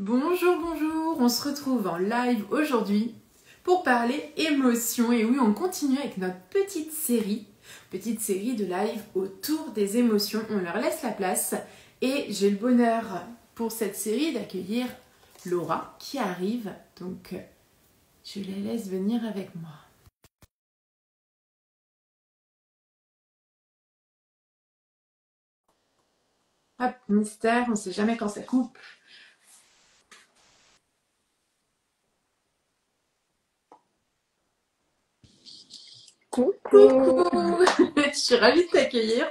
Bonjour, bonjour, on se retrouve en live aujourd'hui pour parler émotions. Et oui, on continue avec notre petite série de live autour des émotions. On leur laisse la place et j'ai le bonheur pour cette série d'accueillir Laura qui arrive. Donc, je la laisse venir avec moi. Hop, mystère, on ne sait jamais quand ça coupe. Coucou. Je suis ravie de t'accueillir.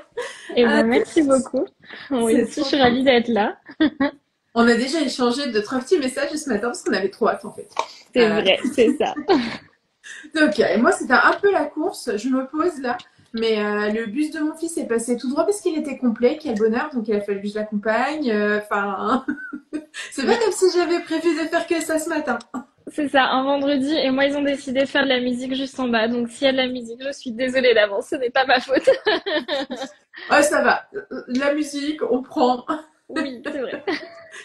Eh ben, merci beaucoup. Moi C'est aussi, je trop suis cool. ravie d'être là. On a déjà échangé de 3 petits messages ce matin parce qu'on avait trop hâte en fait. C'est vrai, c'est ça. Donc, et moi c'était un peu la course, je me pose là, mais le bus de mon fils est passé tout droit parce qu'il était complet, quel bonheur, donc il a fallu que je l'accompagne. Enfin, c'est pas comme si j'avais prévu de faire que ça ce matin. C'est ça, un vendredi. Et moi, ils ont décidé de faire de la musique juste en bas. Donc, s'il y a de la musique, je suis désolée d'avance. Ce n'est pas ma faute. Oh, ça va, la musique, on prend. Oui, c'est vrai.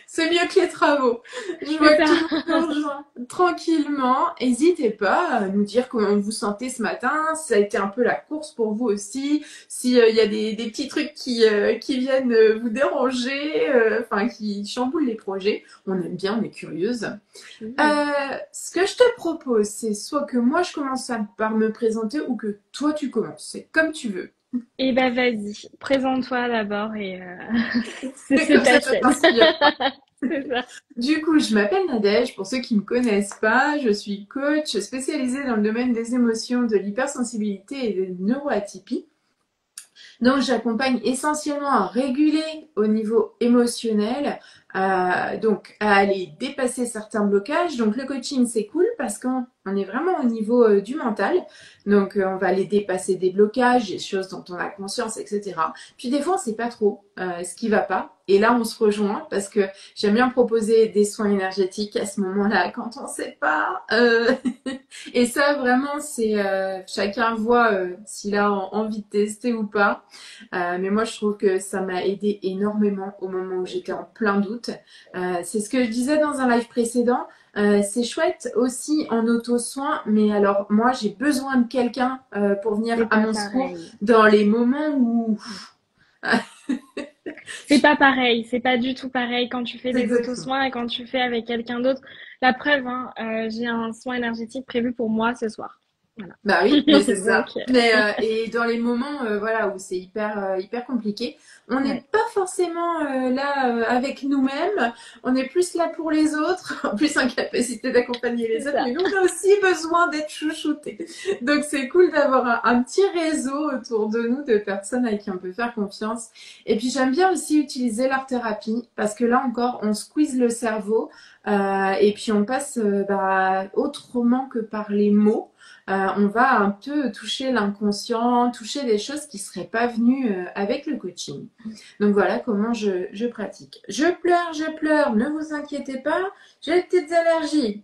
C'est mieux que les travaux. Je C'est vois que tout ça. le monde nous rejoint tranquillement. N'hésitez pas à nous dire comment vous vous sentez ce matin. Si ça a été un peu la course pour vous aussi. S'il y a des petits trucs qui viennent vous déranger, enfin qui chamboulent les projets. On aime bien, on est curieuse. Ce que je te propose, c'est soit que moi je commence par me présenter ou que toi tu commences. C'est comme tu veux. Eh ben, vas-y. Présente-toi d'abord et c'est Comme ta ça, toi chaîne. t'inspires. C'est ça. Du coup, je m'appelle Nadège, pour ceux qui ne me connaissent pas, je suis coach spécialisée dans le domaine des émotions, de l'hypersensibilité et des neuroatypies. Donc, j'accompagne essentiellement à réguler au niveau émotionnel, donc à aller dépasser certains blocages. Donc, le coaching, c'est cool parce qu'on est vraiment au niveau du mental. Donc, on va aller dépasser des blocages, des choses dont on a conscience, etc. Puis, des fois, on ne sait pas trop ce qui va pas. Et là, on se rejoint parce que j'aime bien proposer des soins énergétiques à ce moment-là quand on ne sait pas. Et ça, vraiment, c'est chacun voit s'il a envie de tester ou pas. Mais moi, je trouve que ça m'a aidé énormément au moment où j'étais en plein doute. C'est ce que je disais dans un live précédent. C'est chouette aussi en auto-soin, mais alors moi, j'ai besoin de quelqu'un pour venir C'est à pas mon secours pareil. dans les moments où... C'est pas pareil, c'est pas du tout pareil quand tu fais C'est des exactement. auto-soins et quand tu fais avec quelqu'un d'autre. La preuve, hein, j'ai un soin énergétique prévu pour moi ce soir. Voilà. Bah oui, mais c'est Donc, ça. Mais et dans les moments voilà où c'est hyper compliqué, on n'est ouais, pas forcément là avec nous-mêmes, on est plus là pour les autres, en plus en capacité d'accompagner les c'est autres, ça. mais nous on a aussi besoin d'être chouchoutés. Donc c'est cool d'avoir un petit réseau autour de nous de personnes à qui on peut faire confiance. Et puis j'aime bien aussi utiliser l'art thérapie parce que là encore on squeeze le cerveau et puis on passe autrement que par les mots. On va un peu toucher l'inconscient, toucher des choses qui ne seraient pas venues avec le coaching. Donc voilà comment je pratique. Je pleure, ne vous inquiétez pas, j'ai des petites allergies.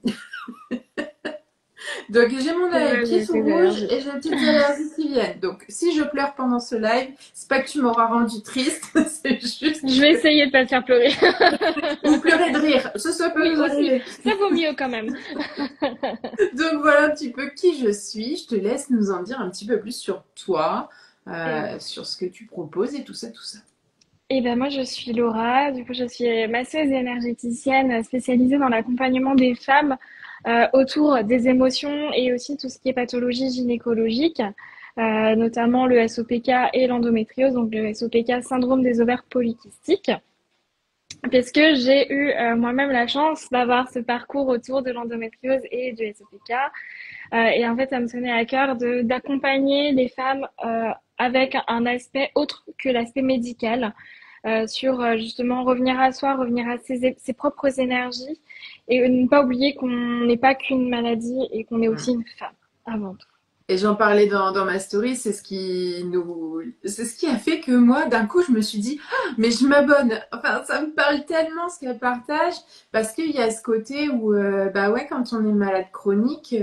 Donc j'ai mon C'est vrai, pied j'ai tout tes rouge allergies. et j'ai des petites allergies qui viennent. Donc si je pleure pendant ce live, c'est pas que tu m'auras rendu triste, c'est juste Je vais que... essayer de pas te faire pleurer. Ou pleurer de rire, ça peut Oui, nous aussi. arriver. Ça vaut mieux quand même. Donc voilà un petit peu qui je suis. Je te laisse nous en dire un petit peu plus sur toi, Et, sur ce que tu proposes et tout ça, tout ça. et ben moi, je suis Laura. Du coup, je suis masseuse et énergéticienne spécialisée dans l'accompagnement des femmes autour des émotions et aussi tout ce qui est pathologie gynécologique, notamment le SOPK et l'endométriose, donc le SOPK, syndrome des ovaires polykystiques. Parce que j'ai eu moi-même la chance d'avoir ce parcours autour de l'endométriose et du SOPK. Et en fait, ça me tenait à cœur d'accompagner les femmes avec un aspect autre que l'aspect médical, sur justement revenir à soi, revenir à ses propres énergies et ne pas oublier qu'on n'est pas qu'une maladie et qu'on est aussi une femme avant tout. Et j'en parlais dans ma story, c'est ce qui a fait que moi, d'un coup, je me suis dit, ah, mais je m'abonne. Enfin, ça me parle tellement ce qu'elle partage, parce qu'il y a ce côté où, bah ouais, quand on est malade chronique,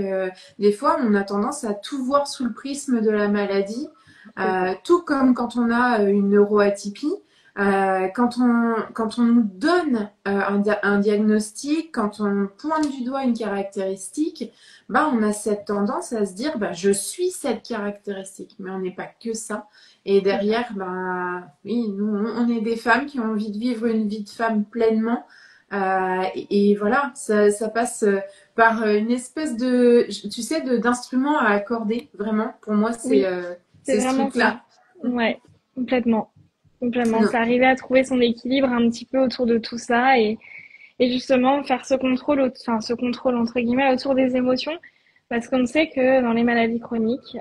des fois, on a tendance à tout voir sous le prisme de la maladie, C'est ça. tout comme quand on a une neuroatypie. Quand on nous donne un diagnostic, quand on pointe du doigt une caractéristique, bah, on a cette tendance à se dire bah, je suis cette caractéristique, mais on n'est pas que ça. Et C'est ça. derrière, bah, oui, nous, on est des femmes qui ont envie de vivre une vie de femme pleinement. Et voilà, ça passe par une espèce de, tu sais, d'instrument à accorder. Vraiment, pour moi, Oui, c'est c'est ce vraiment ça. truc-là. Ouais, complètement. Complètement. Non. C'est arriver à trouver son équilibre un petit peu autour de tout ça et justement faire ce contrôle, enfin ce contrôle entre guillemets autour des émotions, parce qu'on sait que dans les maladies chroniques,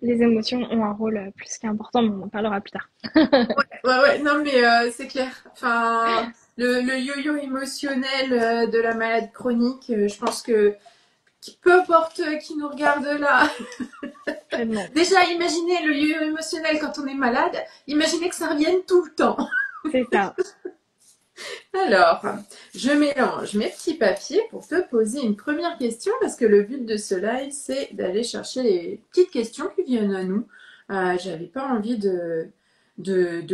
les émotions ont un rôle plus qu'important, mais on en parlera plus tard. Ouais, ouais, non, mais c'est clair. Enfin, le yo-yo émotionnel de la maladie chronique, je pense que peu importe qui nous regarde là. Complètement. Déjà, imaginez le yo-yo émotionnel quand on est malade. Imaginez que ça revienne tout le temps. C'est ça. Alors, je mélange mes petits papiers pour te poser une première question parce que le but de ce live, c'est d'aller chercher les petites questions qui viennent à nous. J'avais pas envie de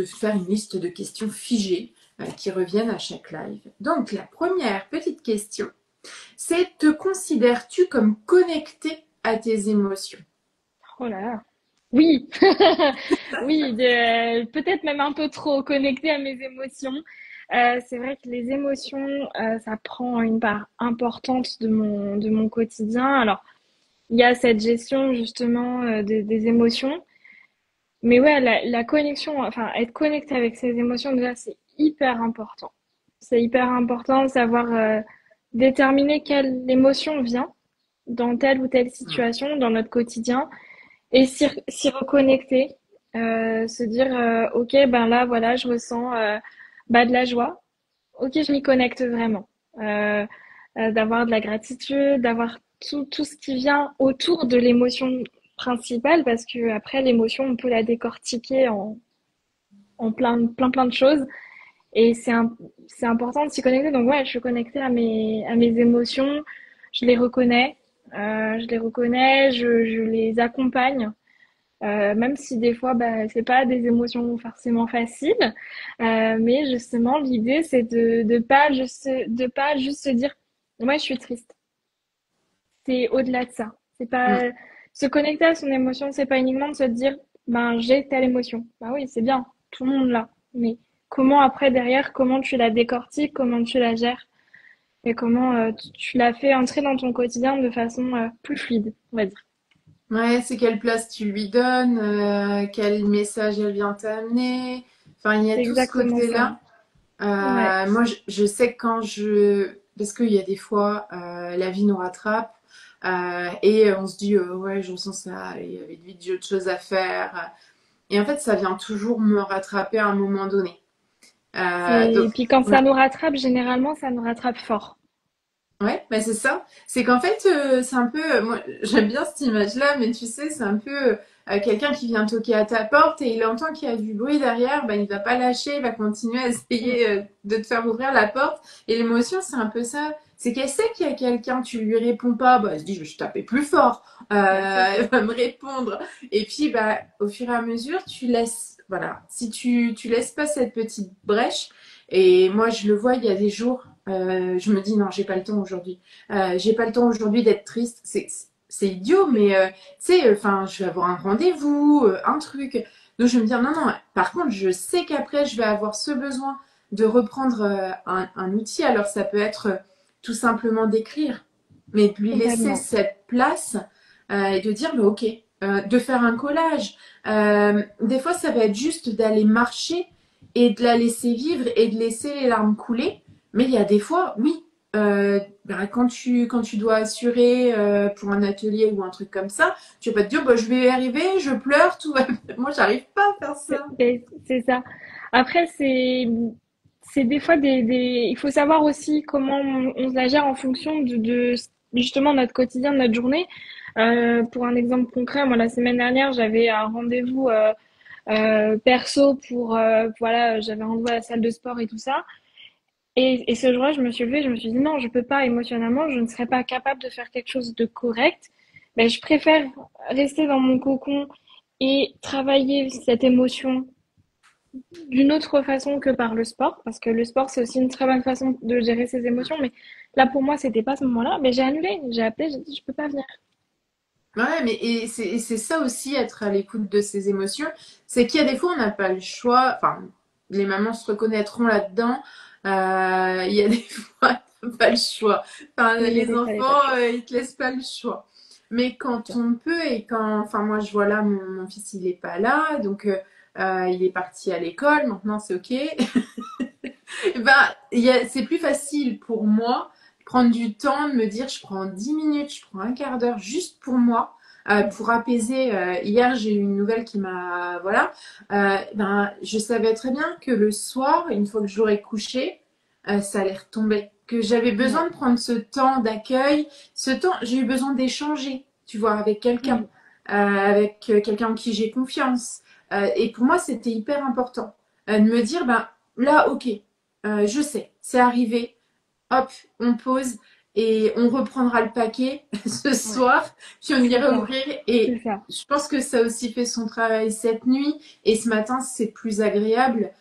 faire une liste de questions figées qui reviennent à chaque live. Donc, la première petite question, c'est te considères-tu comme connecté à tes émotions? Oh là là. Oui, oui, peut-être même un peu trop connectée à mes émotions. C'est vrai que les émotions, ça prend une part importante de mon quotidien. Alors, il y a cette gestion justement des émotions, mais ouais, la connexion, enfin, être connecté avec ses émotions, déjà, c'est hyper important. C'est hyper important de savoir déterminer quelle émotion vient dans telle ou telle situation, dans notre quotidien et s'y reconnecter, se dire ok ben là voilà je ressens bah de la joie, ok je m'y connecte vraiment, d'avoir de la gratitude, d'avoir tout ce qui vient autour de l'émotion principale parce que après l'émotion on peut la décortiquer en plein de choses et c'est important de s'y connecter donc ouais je suis connectée à mes émotions, je les reconnais, je les accompagne même si des fois, bah, c'est pas des émotions forcément faciles, mais justement, l'idée, c'est de pas juste se dire, moi, je suis triste. C'est au-delà de ça. C'est Mm. pas se connecter à son émotion, c'est pas uniquement de se dire, ben, j'ai telle émotion. Bah oui, c'est bien, tout le monde l'a. Mais comment après derrière, comment tu la décortiques, comment tu la gères et comment tu la fais entrer dans ton quotidien de façon plus fluide, on va dire. Ouais, c'est quelle place tu lui donnes, quel message elle vient t'amener. Enfin, il y a C'est tout ce exactement ça. côté-là. Ouais, Moi, je sais que quand je... Parce qu'il y a des fois, la vie nous rattrape et on se dit, ouais, je ressens ça, et il y avait vite d'autres choses à faire. Et en fait, ça vient toujours me rattraper à un moment donné. Donc, Et puis quand ça ouais, nous rattrape, généralement, ça nous rattrape fort. ouais, bah c'est ça. C'est qu'en fait, c'est un peu... moi, j'aime bien cette image-là, mais tu sais, c'est un peu quelqu'un qui vient toquer à ta porte et il entend qu'il y a du bruit derrière, bah, il va pas lâcher, il va continuer à Mm, essayer de te faire ouvrir la porte. Et l'émotion, c'est un peu ça. C'est qu'elle sait qu'il y a quelqu'un, tu lui réponds pas, bah, elle se dit, je vais taper plus fort. bah, c'est Elle ça. va me répondre. Et puis, bah, au fur et à mesure, tu laisses... Voilà, si tu laisses pas cette petite brèche, et moi, je le vois, il y a des jours, je me dis non, j'ai pas le temps aujourd'hui. J'ai pas le temps aujourd'hui d'être triste. C'est idiot, mais tu sais, enfin, je vais avoir un rendez-vous, un truc. Donc je vais me dire non, non. Par contre, je sais qu'après, je vais avoir ce besoin de reprendre un outil. Alors ça peut être tout simplement d'écrire, mais de lui laisser Complètement. cette place et de dire bah, ok, de faire un collage. Des fois, ça va être juste d'aller marcher et de la laisser vivre et de laisser les larmes couler. Mais il y a des fois, oui, bah, quand tu dois assurer pour un atelier ou un truc comme ça, tu vas pas te dire, bah, je vais y arriver, je pleure, tout va. Moi, j'arrive pas à faire ça. C'est ça. Après, c'est des fois il faut savoir aussi comment on se la gère en fonction de justement notre quotidien, de notre journée. Pour un exemple concret, moi, la semaine dernière, j'avais un rendez-vous perso pour, voilà, j'avais un rendez-vous à la salle de sport et tout ça. Et ce jour-là, je me suis levée, je me suis dit non, je peux pas émotionnellement, je ne serais pas capable de faire quelque chose de correct. Mais je préfère rester dans mon cocon et travailler cette émotion d'une autre façon que par le sport, parce que le sport, c'est aussi une très bonne façon de gérer ses émotions. Mais là, pour moi, c'était pas ce moment-là. Mais j'ai annulé, j'ai appelé, j'ai dit, je peux pas venir. Ouais, mais et c'est ça aussi, être à l'écoute de ses émotions. C'est qu'il y a des fois, on n'a pas le choix. Enfin, les mamans se reconnaîtront là-dedans. Il y a des fois, on n'a pas le choix. Enfin, Oui, il y a les des fois, il n'y a pas enfants, de choix. ils te laissent pas le choix. Mais quand on peut et quand, enfin, moi, je vois là, mon fils, il est pas là, donc il est parti à l'école. Maintenant, c'est ok. Ben, c'est plus facile pour moi de prendre du temps, de me dire je prends 10 minutes, je prends un quart d'heure juste pour moi, pour apaiser. Hier, j'ai eu une nouvelle qui m'a. Voilà. Ben, je savais très bien que le soir, une fois que j'aurais couché, ça allait retomber. Que j'avais besoin Ouais. de prendre ce temps d'accueil, ce temps, j'ai eu besoin d'échanger, tu vois, avec quelqu'un, Mm. avec quelqu'un en qui j'ai confiance. Et pour moi, c'était hyper important de me dire, ben là, ok, je sais, c'est arrivé. Hop, on pose et on reprendra le paquet ce Ouais, soir, puis on c'est ira ça, ouvrir. c'est Et ça. je pense que ça a aussi fait son travail cette nuit. Et ce matin, c'est plus agréable,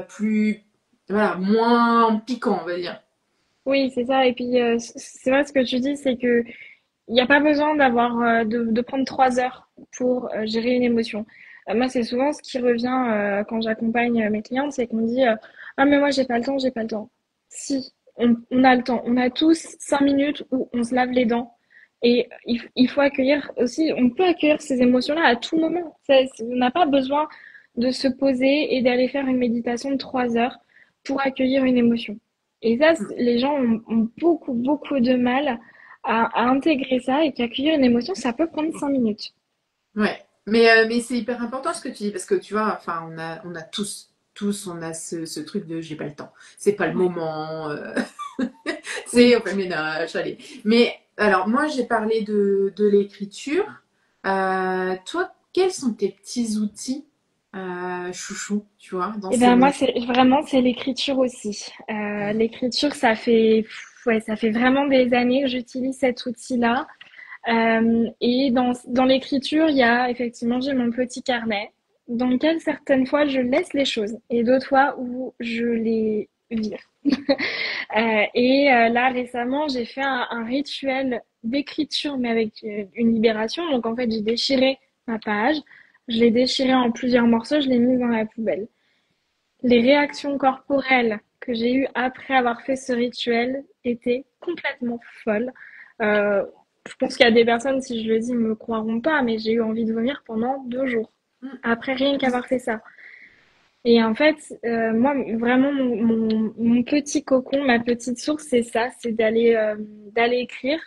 plus, voilà, moins piquant, on va dire. Oui, c'est ça. Et puis, c'est vrai ce que tu dis, c'est que il n'y a pas besoin de prendre 3 heures pour gérer une émotion. Moi, c'est souvent ce qui revient quand j'accompagne mes clientes, c'est qu'on me dit ah mais moi j'ai pas le temps, j'ai pas le temps. Si, on a le temps. On a tous 5 minutes où on se lave les dents. Et il faut accueillir aussi, on peut accueillir ces émotions-là à tout moment. On n'a pas besoin de se poser et d'aller faire une méditation de 3 heures pour accueillir une émotion. Et ça, les gens ont beaucoup, beaucoup de mal à intégrer ça et qu'accueillir une émotion, ça peut prendre 5 minutes. Ouais. Mais c'est hyper important ce que tu dis parce que tu vois, enfin, on a tous, on a ce truc de j'ai pas le temps, c'est pas le Ouais. moment. C'est Oui. on fait le ménage, allez. Mais alors, moi, j'ai parlé de l'écriture. Toi, quels sont tes petits outils chouchou, tu vois, dans Et ces ben moi, moments? c'est l'écriture aussi. L'écriture, ouais, ça fait vraiment des années que j'utilise cet outil-là. Et dans l'écriture, il y a effectivement, j'ai mon petit carnet dans lequel certaines fois je laisse les choses et d'autres fois où je les vire. Là, récemment, j'ai fait un rituel d'écriture, mais avec une libération. Donc, en fait, j'ai déchiré ma page, je l'ai déchirée en plusieurs morceaux, je l'ai mise dans la poubelle. Les réactions corporelles que j'ai eues après avoir fait ce rituel étaient complètement folles. Euh, je pense qu'il y a des personnes, si je le dis, me croiront pas, mais j'ai eu envie de vomir pendant 2 jours. Après rien qu'avoir fait ça. Et en fait, moi, vraiment, mon petit cocon, ma petite source, c'est ça, c'est d'aller écrire.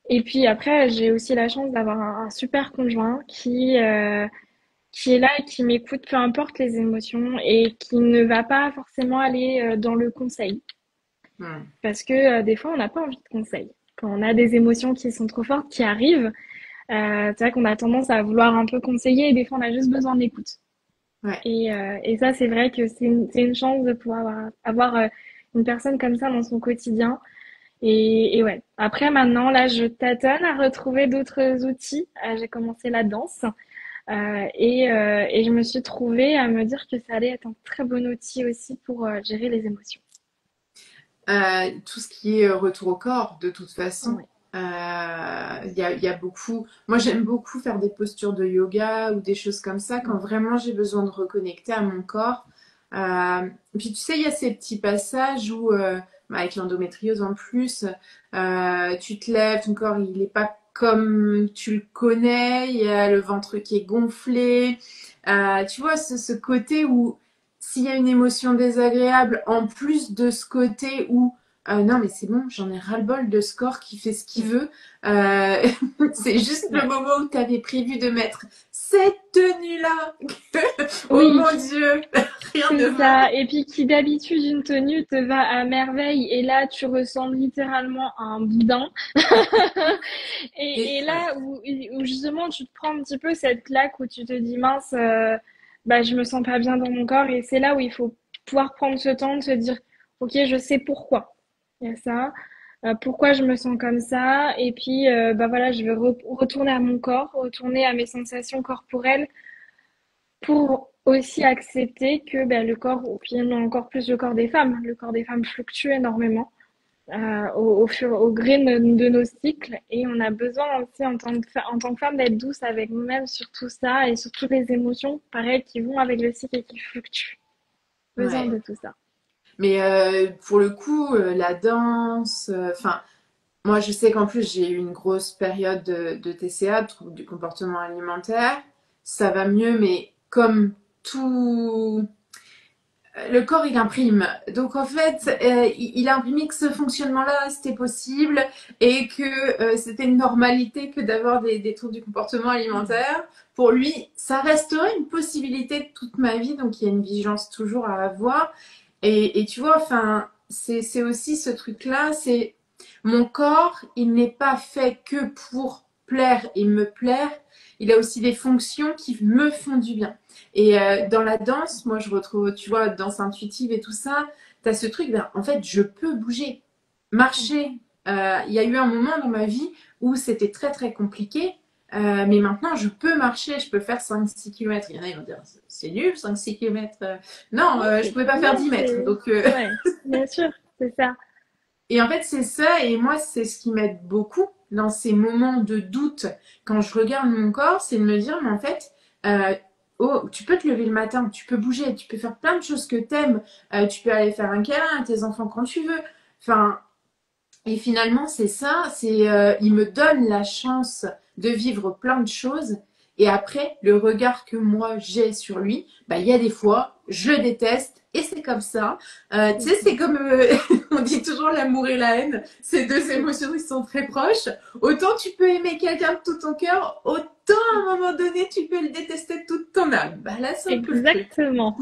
Et puis après, j'ai aussi la chance d'avoir un super conjoint qui est là et qui m'écoute, peu importe les émotions, et qui ne va pas forcément aller dans le conseil. Hmm. Parce que des fois, on n'a pas envie de conseil. Quand on a des émotions qui sont trop fortes, qui arrivent, c'est vrai qu'on a tendance à vouloir un peu conseiller, et des fois, on a juste besoin d'écoute. Ouais. Et ça, c'est vrai que c'est une chance de pouvoir avoir une personne comme ça dans son quotidien. Et ouais. Après, maintenant, là, je tâtonne à retrouver d'autres outils. J'ai commencé la danse. Et je me suis trouvée à me dire que ça allait être un très bon outil aussi pour gérer les émotions. Tout ce qui est retour au corps, de toute façon. Ouais. Il y a beaucoup. Moi, j'aime beaucoup faire des postures de yoga ou des choses comme ça quand Mm. vraiment j'ai besoin de reconnecter à mon corps. Puis tu sais, il y a ces petits passages où, bah, avec l'endométriose en plus, tu te lèves, ton corps il n'est pas comme tu le connais, il y a le ventre qui est gonflé. Tu vois, ce côté où s'il y a une émotion désagréable, en plus de ce côté où non mais c'est bon, j'en ai ras-le-bol de ce corps qui fait ce qu'il Mm. veut. Euh, c'est juste le Ouais. moment où tu avais prévu de mettre cette tenue-là. Oh Oui, mon Dieu, rien ne c'est va. ça. Et puis qui d'habitude une tenue te va à merveille et là tu ressembles littéralement à un boudin. Et Ouais. là où justement tu te prends un petit peu cette claque où tu te dis mince, bah je me sens pas bien dans mon corps et c'est là où il faut pouvoir prendre ce temps de se dire ok je sais pourquoi il y a ça, pourquoi je me sens comme ça et puis bah voilà je vais retourner à mon corps, retourner à mes sensations corporelles pour aussi accepter que ben, le corps, finalement encore plus le corps des femmes fluctue énormément au gré de nos cycles et on a besoin aussi en tant que femme d'être douce avec nous-mêmes sur tout ça et sur toutes les émotions, pareil, qui vont avec le cycle et qui fluctuent. Besoin Ouais. de tout ça. Mais pour le coup, la danse, enfin, moi je sais qu'en plus j'ai eu une grosse période de TCA, de troubles du comportement alimentaire. Ça va mieux, mais comme tout, le corps il imprime. Donc en fait, il a imprimé que ce fonctionnement-là c'était possible et que c'était une normalité que d'avoir des troubles du comportement alimentaire. Pour lui, ça resterait une possibilité toute ma vie, donc il y a une vigilance toujours à avoir. Et tu vois, enfin, c'est aussi ce truc-là, c'est mon corps, il n'est pas fait que pour plaire et me plaire, il a aussi des fonctions qui me font du bien. Et dans la danse, moi je retrouve, tu vois, danse intuitive et tout ça, t'as ce truc, ben, en fait, je peux bouger, marcher. Il y a eu un moment dans ma vie où c'était très très compliqué, mais maintenant je peux marcher, je peux faire 5-6 km. Il y en a, ils vont dire, c'est nul, 5-6 km. Non, Non, je c'est pouvais très pas faire bien, 10 mètres. c'est... Donc, Ouais, bien sûr, c'est ça. et en fait, c'est ça, et moi, c'est ce qui m'aide beaucoup dans ces moments de doute, quand je regarde mon corps, c'est de me dire, mais en fait, euh, oh, tu peux te lever le matin, tu peux bouger, tu peux faire plein de choses que t'aimes, tu peux aller faire un câlin à tes enfants quand tu veux. Enfin, et finalement, c'est ça, c'est il me donne la chance de vivre plein de choses. Et après, le regard que moi j'ai sur lui, bah il y a des fois, je le déteste et c'est comme ça. Tu sais, c'est comme on dit toujours l'amour et la haine, ces deux émotions qui sont très proches. Autant tu peux aimer quelqu'un de tout ton cœur, autant à un moment donné tu peux le détester de toute ton âme. Bah là, c'est un peu le truc. Exactement.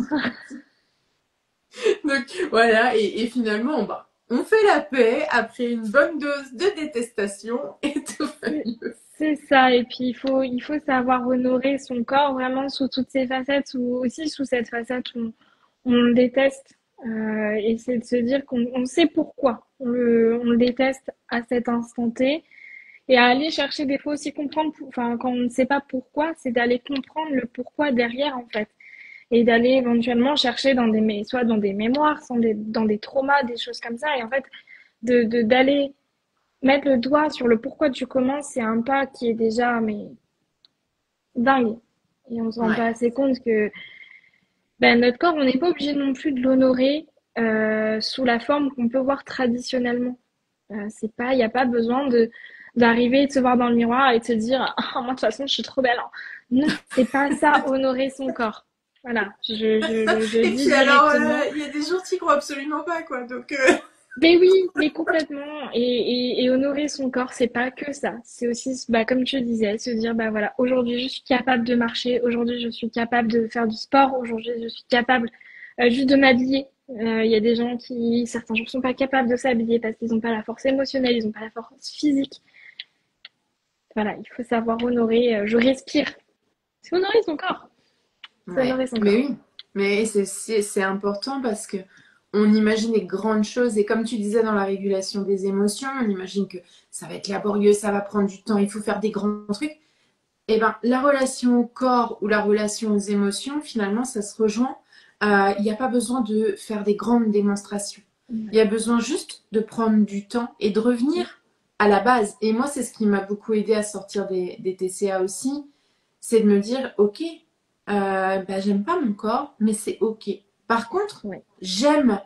Donc voilà, et finalement, bah, on fait la paix après une bonne dose de détestation et tout va C'est mieux. c'est ça. Et puis, il faut savoir honorer son corps vraiment sous toutes ses facettes ou aussi sous cette facette où on le déteste. Et c'est de se dire on sait pourquoi on le déteste à cet instant T. Et à aller chercher des fois aussi comprendre, enfin, quand on ne sait pas pourquoi, c'est d'aller comprendre le pourquoi derrière, en fait. Et d'aller éventuellement chercher soit dans des mémoires, soit dans des traumas, des choses comme ça. Et en fait, d'aller mettre le doigt sur le pourquoi du comment, c'est un pas qui est déjà, mais dingue. Et on se rend Ouais, pas assez compte que ben, notre corps, on n'est pas obligé non plus de l'honorer sous la forme qu'on peut voir traditionnellement. C'est pas, il n'y a pas besoin d'arriver et de se voir dans le miroir et de se dire, ah, moi, de toute façon, je suis trop belle, hein. Non, c'est pas ça, honorer son corps. Voilà, je et dis puis alors, directement. il y a des jours qui croient absolument pas, quoi. Donc, Mais oui, mais complètement. Et honorer son corps, c'est pas que ça. C'est aussi, bah, comme tu disais, se dire, bah voilà, aujourd'hui, je suis capable de marcher, aujourd'hui, je suis capable de faire du sport, aujourd'hui, je suis capable juste de m'habiller. Il y a des gens qui, certains jours, sont pas capables de s'habiller parce qu'ils n'ont pas la force émotionnelle, ils n'ont pas la force physique. Voilà, il faut savoir honorer. Je respire. C'est honorer son corps. C'est ouais, honorer son mais corps. oui, mais c'est important parce que on imagine des grandes choses et comme tu disais dans la régulation des émotions, on imagine que ça va être laborieux, ça va prendre du temps, il faut faire des grands trucs. Eh ben, la relation au corps ou la relation aux émotions, finalement, ça se rejoint. Il n'y a pas besoin de faire des grandes démonstrations. Il Ouais. y a besoin juste de prendre du temps et de revenir à la base. Et moi, c'est ce qui m'a beaucoup aidé à sortir des TCA aussi, c'est de me dire, ok, bah, j'aime pas mon corps, mais c'est ok. Par contre, Ouais. j'aime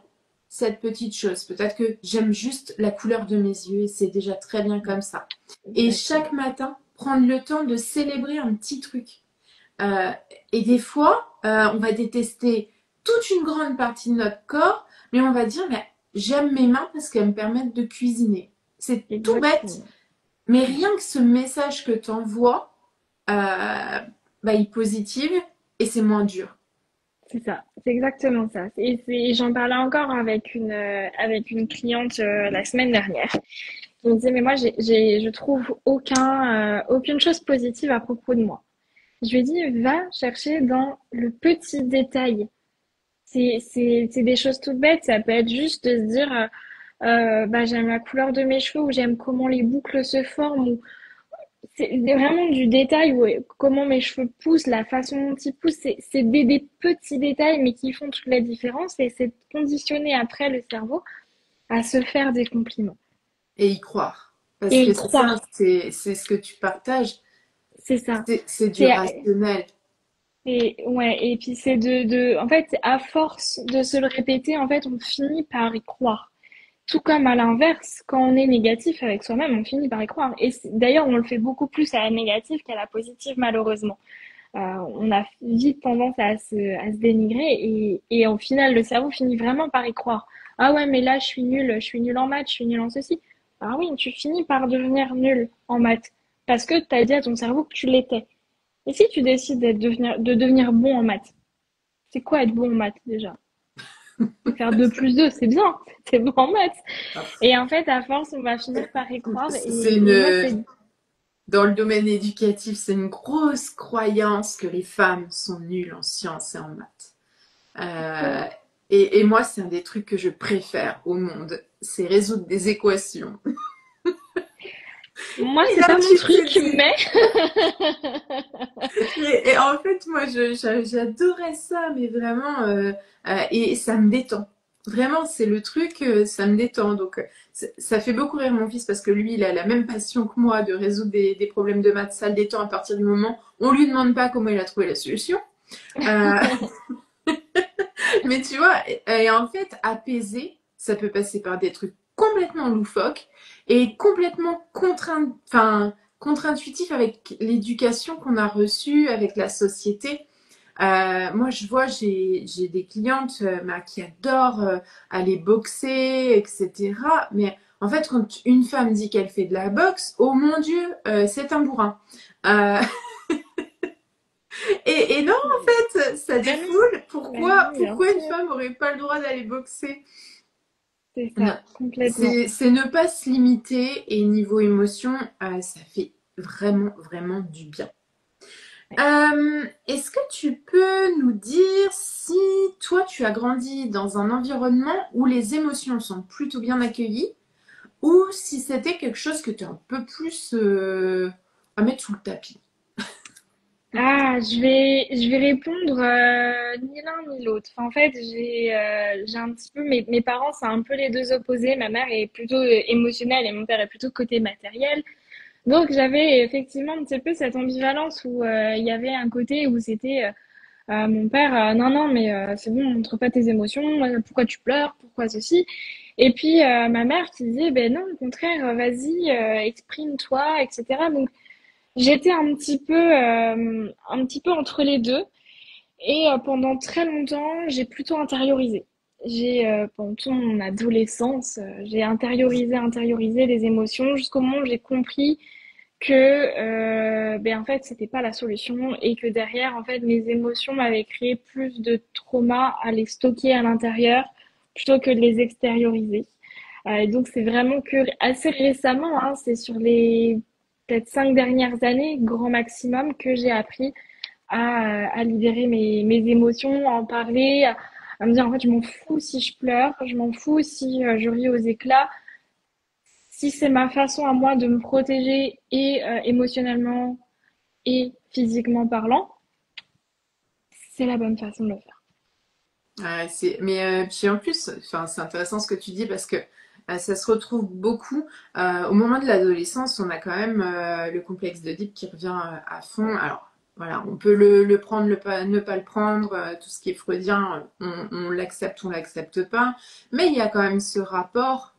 cette petite chose. Peut-être que j'aime juste la couleur de mes yeux et c'est déjà très bien comme ça. Et chaque Exactement. matin, prendre le temps de célébrer un petit truc. Euh, et des fois, on va détester toute une grande partie de notre corps, mais on va dire, mais j'aime mes mains parce qu'elles me permettent de cuisiner. C'est tout bête, Exactement. mais rien que ce message que tu envoies, bah, il positive et c'est moins dur. C'est ça, c'est exactement ça. J'en parlais encore avec une cliente la semaine dernière. Qui me disait, mais moi, je trouve aucune chose positive à propos de moi. Je lui ai dit, va chercher dans le petit détail. C'est des choses toutes bêtes. Ça peut être juste de se dire, bah, j'aime la couleur de mes cheveux ou j'aime comment les boucles se forment c'est vraiment du détail, comment mes cheveux poussent, la façon dont ils poussent, c'est des petits détails, mais qui font toute la différence. Et c'est de conditionner après le cerveau à se faire des compliments Et y croire. Parce et que y c'est ça, croire. c'est ce que tu partages, C'est ça. c'est du C'est rationnel. et ouais, et puis c'est en fait, à force de se le répéter, en fait, on finit par y croire. Tout comme à l'inverse, quand on est négatif avec soi-même, on finit par y croire. Et d'ailleurs, on le fait beaucoup plus à la négative qu'à la positive, malheureusement. On a vite tendance à se dénigrer et au final, le cerveau finit vraiment par y croire. Ah ouais, mais là, je suis nulle en maths, je suis nulle en ceci. Ah oui, tu finis par devenir nul en maths parce que tu as dit à ton cerveau que tu l'étais. Et si tu décides de devenir bon en maths, c'est quoi être bon en maths déjà? Faire 2 plus 2, c'est bien, t'es bon en maths. Et en fait, à force, on va finir par y croire. C'est Et moi, une, c'est dans le domaine éducatif, c'est une grosse croyance que les femmes sont nulles en sciences et en maths. Euh, faux. et moi, c'est un des trucs que je préfère au monde, c'est résoudre des équations. Moi, Et c'est là, pas mon tu te truc, dis, mais et en fait, moi, j'adorais ça, mais vraiment, et ça me détend. Vraiment, c'est le truc, ça me détend. Donc, ça fait beaucoup rire mon fils parce que lui, il a la même passion que moi de résoudre des problèmes de maths. Ça le détend à partir du moment où on lui demande pas comment il a trouvé la solution. Euh, mais tu vois, et en fait, apaiser, ça peut passer par des trucs complètement loufoques et complètement contre-intuitifs avec l'éducation qu'on a reçue, avec la société. Moi, je vois, j'ai des clientes qui adorent aller boxer, etc. Mais en fait, quand une femme dit qu'elle fait de la boxe, oh mon Dieu, c'est un bourrin. Euh, et non, en fait, ça bah non, défoule. bah non, bien Pourquoi une sûr, femme aurait pas le droit d'aller boxer? c'est Non. ça, complètement. C'est ne pas se limiter et niveau émotion, ça fait vraiment, vraiment du bien. Ouais. Est-ce que tu peux nous dire si toi tu as grandi dans un environnement où les émotions sont plutôt bien accueillies ou si c'était quelque chose que tu es un peu plus à mettre sous le tapis? Ah, je vais répondre ni l'un ni l'autre. Enfin, en fait, j'ai un petit peu mes parents, c'est un peu les deux opposés. Ma mère est plutôt émotionnelle et mon père est plutôt côté matériel. Donc, j'avais effectivement un petit peu cette ambivalence où il y avait un côté où c'était mon père, non, non, mais c'est bon, montre pas tes émotions, pourquoi tu pleures, pourquoi ceci. Et puis ma mère qui disait, ben non, au contraire, vas-y, exprime-toi, etc. Donc j'étais un petit peu entre les deux. Et pendant très longtemps, j'ai plutôt intériorisé. Pendant toute mon adolescence, j'ai intériorisé les émotions jusqu'au moment où j'ai compris que ben en fait c'était pas la solution et que derrière en fait mes émotions m'avaient créé plus de trauma à les stocker à l'intérieur plutôt que de les extérioriser. Et donc c'est vraiment que assez récemment, hein, c'est sur les peut-être 5 dernières années, grand maximum, que j'ai appris à libérer mes émotions, à en parler, à me dire en fait je m'en fous si je pleure, je m'en fous si je ris aux éclats, si c'est ma façon à moi de me protéger et émotionnellement et physiquement parlant, c'est la bonne façon de le faire. Ouais, mais puis en plus, enfin, c'est intéressant ce que tu dis parce que ça se retrouve beaucoup. Au moment de l'adolescence, on a quand même le complexe d'Oedipe qui revient à fond. Alors voilà, on peut le prendre, ne pas le prendre, tout ce qui est freudien, on l'accepte, on l'accepte pas. Mais il y a quand même ce rapport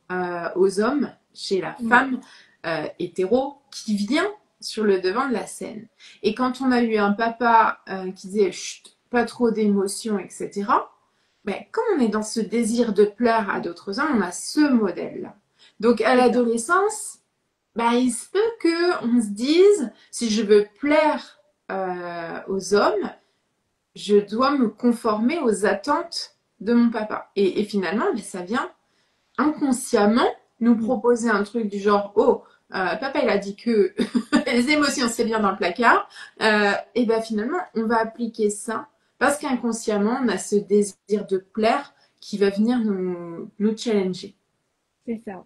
aux hommes chez la Ouais, femme hétéro qui vient sur le devant de la scène. Et quand on a eu un papa qui disait chut, pas trop d'émotions, etc. Mais comme on est dans ce désir de plaire à d'autres hommes, on a ce modèle-là. Donc à c'est ça. l'adolescence, bah, il se peut qu'on se dise, si je veux plaire aux hommes, je dois me conformer aux attentes de mon papa. Et finalement, mais ça vient inconsciemment nous Mm. proposer un truc du genre, oh, papa il a dit que les émotions c'est bien dans le placard, et ben finalement on va appliquer ça parce qu'inconsciemment on a ce désir de plaire qui va venir nous challenger. C'est ça.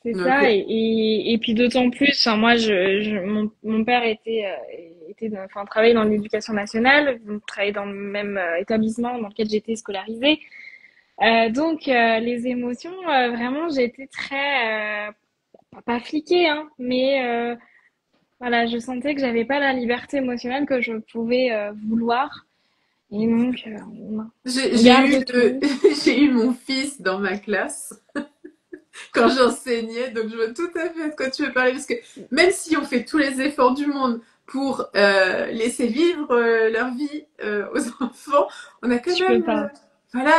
C'est Donc, ça, et puis d'autant plus, enfin, moi, mon père enfin, travaillait dans l'éducation nationale, donc travaillait dans le même établissement dans lequel j'étais scolarisée. Donc, les émotions, vraiment, j'ai été très, pas fliquée, hein, mais voilà, je sentais que j'avais pas la liberté émotionnelle que je pouvais vouloir, et donc, on j'ai eu garde tout. j'ai eu mon fils dans ma classe quand j'enseignais, donc je vois tout à fait de quoi tu veux parler, parce que même si on fait tous les efforts du monde pour laisser vivre leur vie aux enfants, on a quand Je peux même, pas. voilà,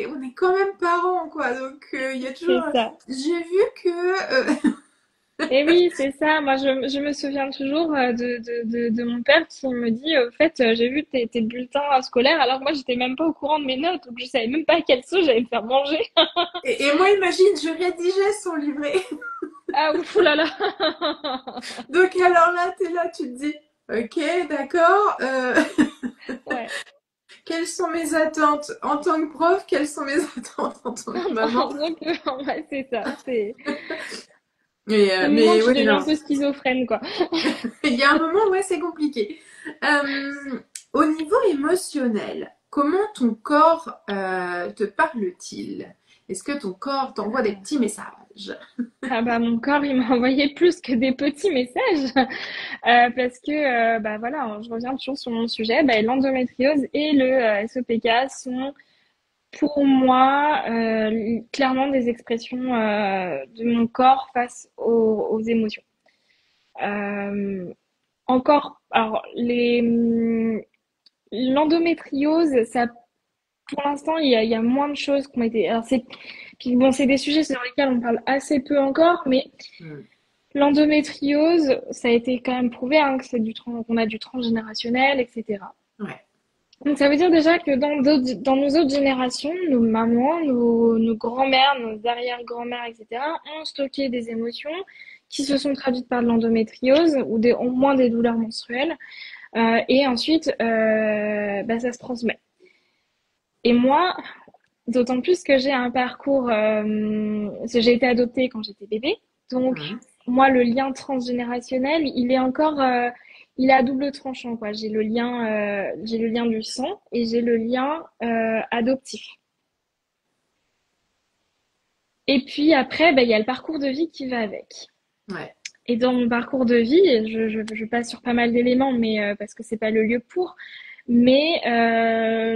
on est quand même parents, quoi. Donc il y a toujours, C'est ça. j'ai vu que, Et oui, c'est ça. Moi, je me souviens toujours de mon père qui me dit, au fait, j'ai vu tes bulletins scolaires, alors que moi, j'étais même pas au courant de mes notes, donc je savais même pas quelle sauce j'allais me faire manger. et moi imagine, je rédigeais son livret. Ah, ouf, là là. Donc alors là, t'es là, tu te dis, ok, d'accord. Ouais. Quelles sont mes attentes en tant que prof? Quelles sont mes attentes en tant que maman? Donc, ouais, c'est ça. Au moment où Mais tu oui, deviens non. un peu schizophrène, quoi. Il y a un moment, ouais, c'est compliqué. Au niveau émotionnel, comment ton corps te parle-t-il? Est-ce que ton corps t'envoie des petits messages? Ah bah mon corps il m'a envoyé plus que des petits messages parce que bah voilà, je reviens toujours sur mon sujet, bah, l'endométriose et le SOPK sont pour moi clairement des expressions de mon corps face aux émotions. Euh, encore, alors l'endométriose, ça pour l'instant il y a moins de choses qui ont été. Alors c'est puis bon, c'est des sujets sur lesquels on parle assez peu encore, mais Hmm. l'endométriose, ça a été quand même prouvé hein, que qu'on a du transgénérationnel, etc. Ouais, Donc ça veut dire déjà que dans nos autres générations, nos mamans, nos grands-mères, nos arrière-grands-mères, etc., ont stocké des émotions qui se sont traduites par de l'endométriose ou au moins des douleurs menstruelles. Et ensuite, bah, ça se transmet. Et moi, d'autant plus que j'ai un parcours, j'ai été adoptée quand j'étais bébé, donc hmm, moi le lien transgénérationnel, il est encore, il est à double tranchant quoi. J'ai le lien du sang et j'ai le lien adoptif. Et puis après, ben, il y a le parcours de vie qui va avec. ouais. Et dans mon parcours de vie, je passe sur pas mal d'éléments, mais parce que c'est pas le lieu pour. Mais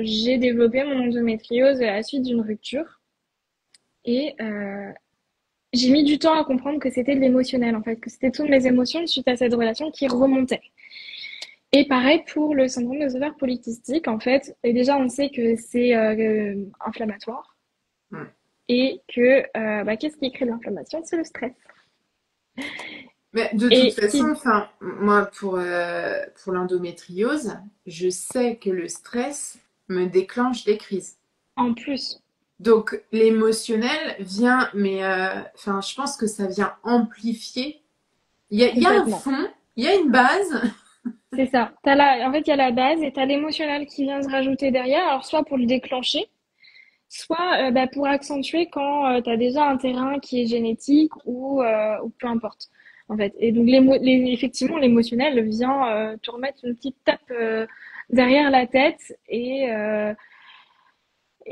j'ai développé mon endométriose à la suite d'une rupture. Et j'ai mis du temps à comprendre que c'était de l'émotionnel, en fait, que c'était toutes mes émotions suite à cette relation qui remontaient. Et pareil pour le syndrome des ovaires polykystiques, en fait. Et déjà, on sait que c'est inflammatoire Hmm. et que bah, qu'est-ce qui crée l'inflammation? C'est le stress. Mais de toute Et façon, qui, enfin, moi, pour l'endométriose, je sais que le stress me déclenche des crises. en plus, Donc l'émotionnel vient, mais enfin, je pense que ça vient amplifier. Il y a un complètement. fond, il y a une base. C'est ça. En fait, il y a la base et t'as l'émotionnel qui vient se rajouter derrière. Alors, soit pour le déclencher, soit bah, pour accentuer quand tu as déjà un terrain qui est génétique ou peu importe. En fait. Et donc effectivement, l'émotionnel vient te remettre une petite tape derrière la tête et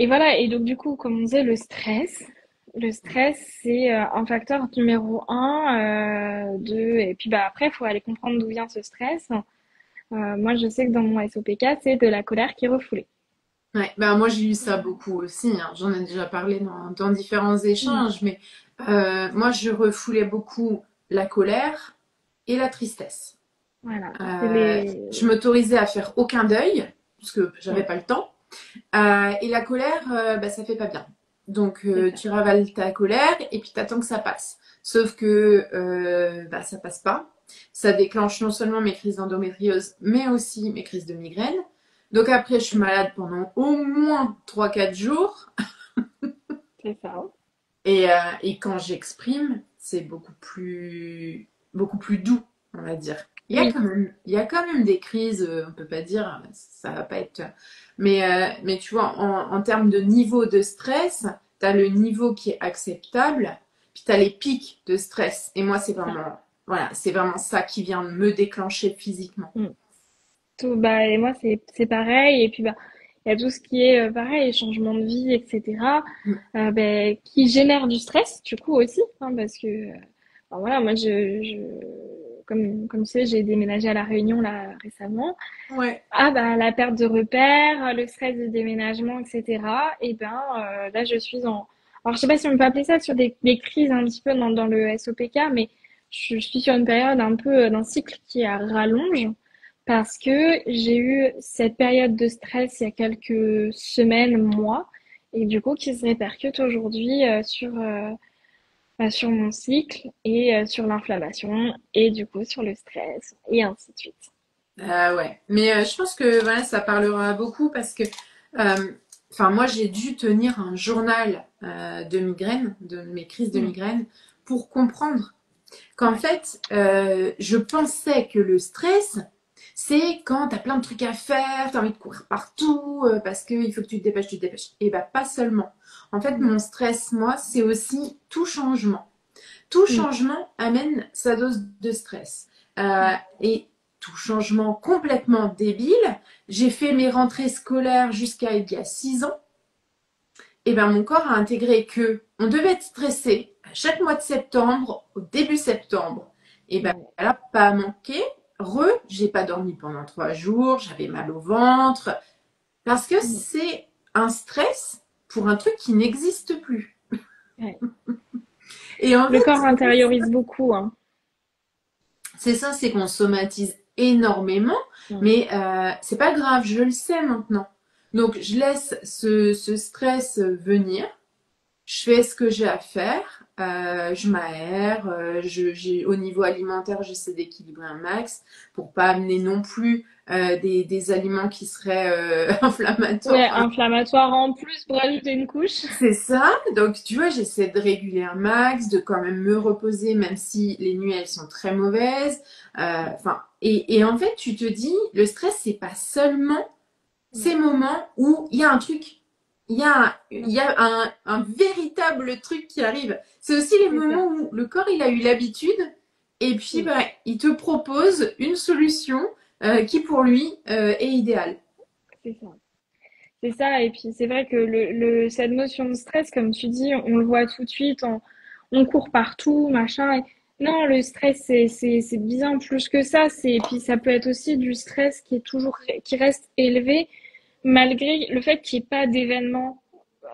voilà. Et donc du coup, comme on disait, le stress. Le stress, c'est un facteur numéro un et puis bah après, il faut aller comprendre d'où vient ce stress. Moi, je sais que dans mon SOPK, c'est de la colère qui est refoulée. Ouais, ben moi j'ai eu ça beaucoup aussi, hein. J'en ai déjà parlé dans différents Mm. échanges, mais moi je refoulais beaucoup la colère et la tristesse. Voilà, c'est les. Je m'autorisais à faire aucun deuil, parce que j'avais Ouais, pas le temps. Et la colère, bah, ça fait pas bien. Donc c'est ça. tu ravales ta colère et puis t'attends que ça passe. Sauf que bah, ça passe pas. Ça déclenche non seulement mes crises d'endométriose, mais aussi mes crises de migraine. Donc après, je suis malade pendant au moins 3 4 jours. C'est ça. Et quand j'exprime, c'est beaucoup plus doux, on va dire. Oui, Il y a quand même des crises, on peut pas dire, ça va pas être. Mais tu vois, en termes de niveau de stress, tu as le niveau qui est acceptable puis tu as les pics de stress. Et moi, c'est vraiment, voilà, c'est vraiment ça qui vient me déclencher physiquement. Mm. Tout, bah, et moi, c'est pareil. Et puis, bah, il y a tout ce qui est pareil, changement de vie, etc., Mm. ben, qui génère du stress, du coup, aussi. Hein, parce que, enfin, voilà, moi, comme tu sais, j'ai déménagé à La Réunion, là, récemment. Ouais. Ah, bah, la perte de repères, le stress du déménagement, etc. Et ben, là, je suis en. Alors, je sais pas si on peut appeler ça sur des crises un petit peu dans le SOPK, mais je suis sur une période un peu d'un cycle qui est à rallonge parce que j'ai eu cette période de stress il y a quelques semaines, mois, et du coup, qui se répercute aujourd'hui sur mon cycle et sur l'inflammation et du coup sur le stress et ainsi de suite. Ouais, mais je pense que voilà, ça parlera beaucoup parce que, enfin, moi j'ai dû tenir un journal de migraine, de mes crises de Mm. migraine, pour comprendre qu'en Ouais. fait, je pensais que le stress, c'est quand t'as plein de trucs à faire, t'as envie de courir partout parce qu'il faut que tu te dépêches, tu te dépêches. Et bah pas seulement. En fait, Mm. mon stress, moi, c'est aussi tout changement. Tout Mm. changement amène sa dose de stress. Ouais. Et tout changement complètement débile. J'ai fait mes rentrées scolaires jusqu'à il y a 6 ans. Et ben mon corps a intégré que on devait être stressé à chaque mois de septembre, au début septembre. Et ben Ouais. là, pas manqué. J'ai pas dormi pendant 3 jours, j'avais mal au ventre. Parce que Mm. c'est un stress pour un truc qui n'existe plus. Ouais. Et en Le fait, corps intériorise beaucoup, hein. c'est ça, c'est qu'on somatise énormément, Mm. mais c'est pas grave, je le sais maintenant. Donc je laisse ce stress venir, je fais ce que j'ai à faire, je m'aère, au niveau alimentaire, j'essaie d'équilibrer un max pour pas amener non plus des aliments qui seraient inflammatoires. Ouais, Enfin, inflammatoire en plus pour ajouter une couche. c'est ça. Donc, tu vois, j'essaie de réguler un max, de quand même me reposer, même si les nuits, elles sont très mauvaises. Enfin, et en fait, tu te dis, le stress, c'est pas seulement Ouais. ces moments où il y a un truc, il Non, y a un véritable truc qui arrive. C'est aussi les c'est ça. moments où le corps, il a eu l'habitude, et puis, Mm. bah, il te propose une solution qui, pour lui, est idéale. C'est ça. C'est ça. Et puis c'est vrai que cette notion de stress, comme tu dis, on le voit tout de suite, on court partout, machin. Non, le stress, c'est bien plus que ça. Et puis ça peut être aussi du stress qui reste élevé malgré le fait qu'il n'y ait pas d'événement,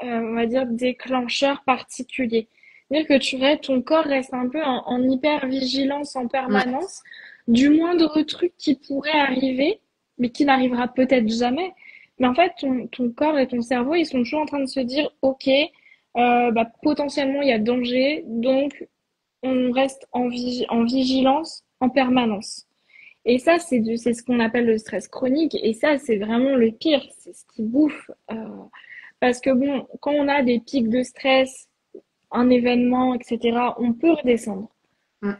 on va dire, déclencheur particulier. C'est-à-dire que ton corps reste un peu en hyper-vigilance en Ouais. permanence du moindre truc qui pourrait arriver, mais qui n'arrivera peut-être jamais. Mais en fait, ton corps et ton cerveau, ils sont toujours en train de se dire, OK, bah, potentiellement, il y a danger, donc on reste en vigilance en permanence. Et ça, c'est ce qu'on appelle le stress chronique. Et ça, c'est vraiment le pire. C'est ce qui bouffe. Parce que bon, quand on a des pics de stress, un événement, etc., on peut redescendre Mm.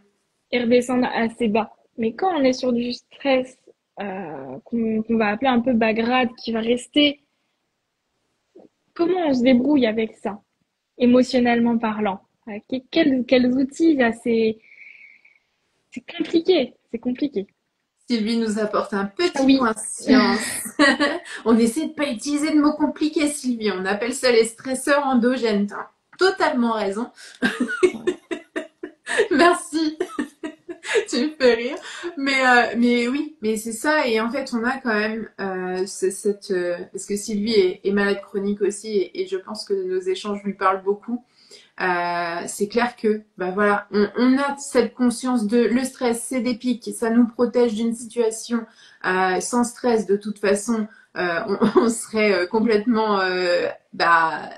et redescendre assez bas. Mais quand on est sur du stress qu'on va appeler un peu bas grade, qui va rester, comment on se débrouille avec ça, émotionnellement parlant? Quels outils là, c'est compliqué, c'est compliqué. Sylvie nous apporte un Ah petit oui, point science. On essaie de pas utiliser de mots compliqués, Sylvie. On appelle ça les stresseurs endogènes. T'as totalement raison. Merci, tu me fais rire. Mais oui, mais c'est ça. Et en fait, on a quand même parce que Sylvie est malade chronique aussi, et je pense que nos échanges lui parlent beaucoup. C'est clair que bah voilà, on a cette conscience de le stress, c'est des pics, ça nous protège d'une situation. Sans stress, de toute façon, on serait complètement bah,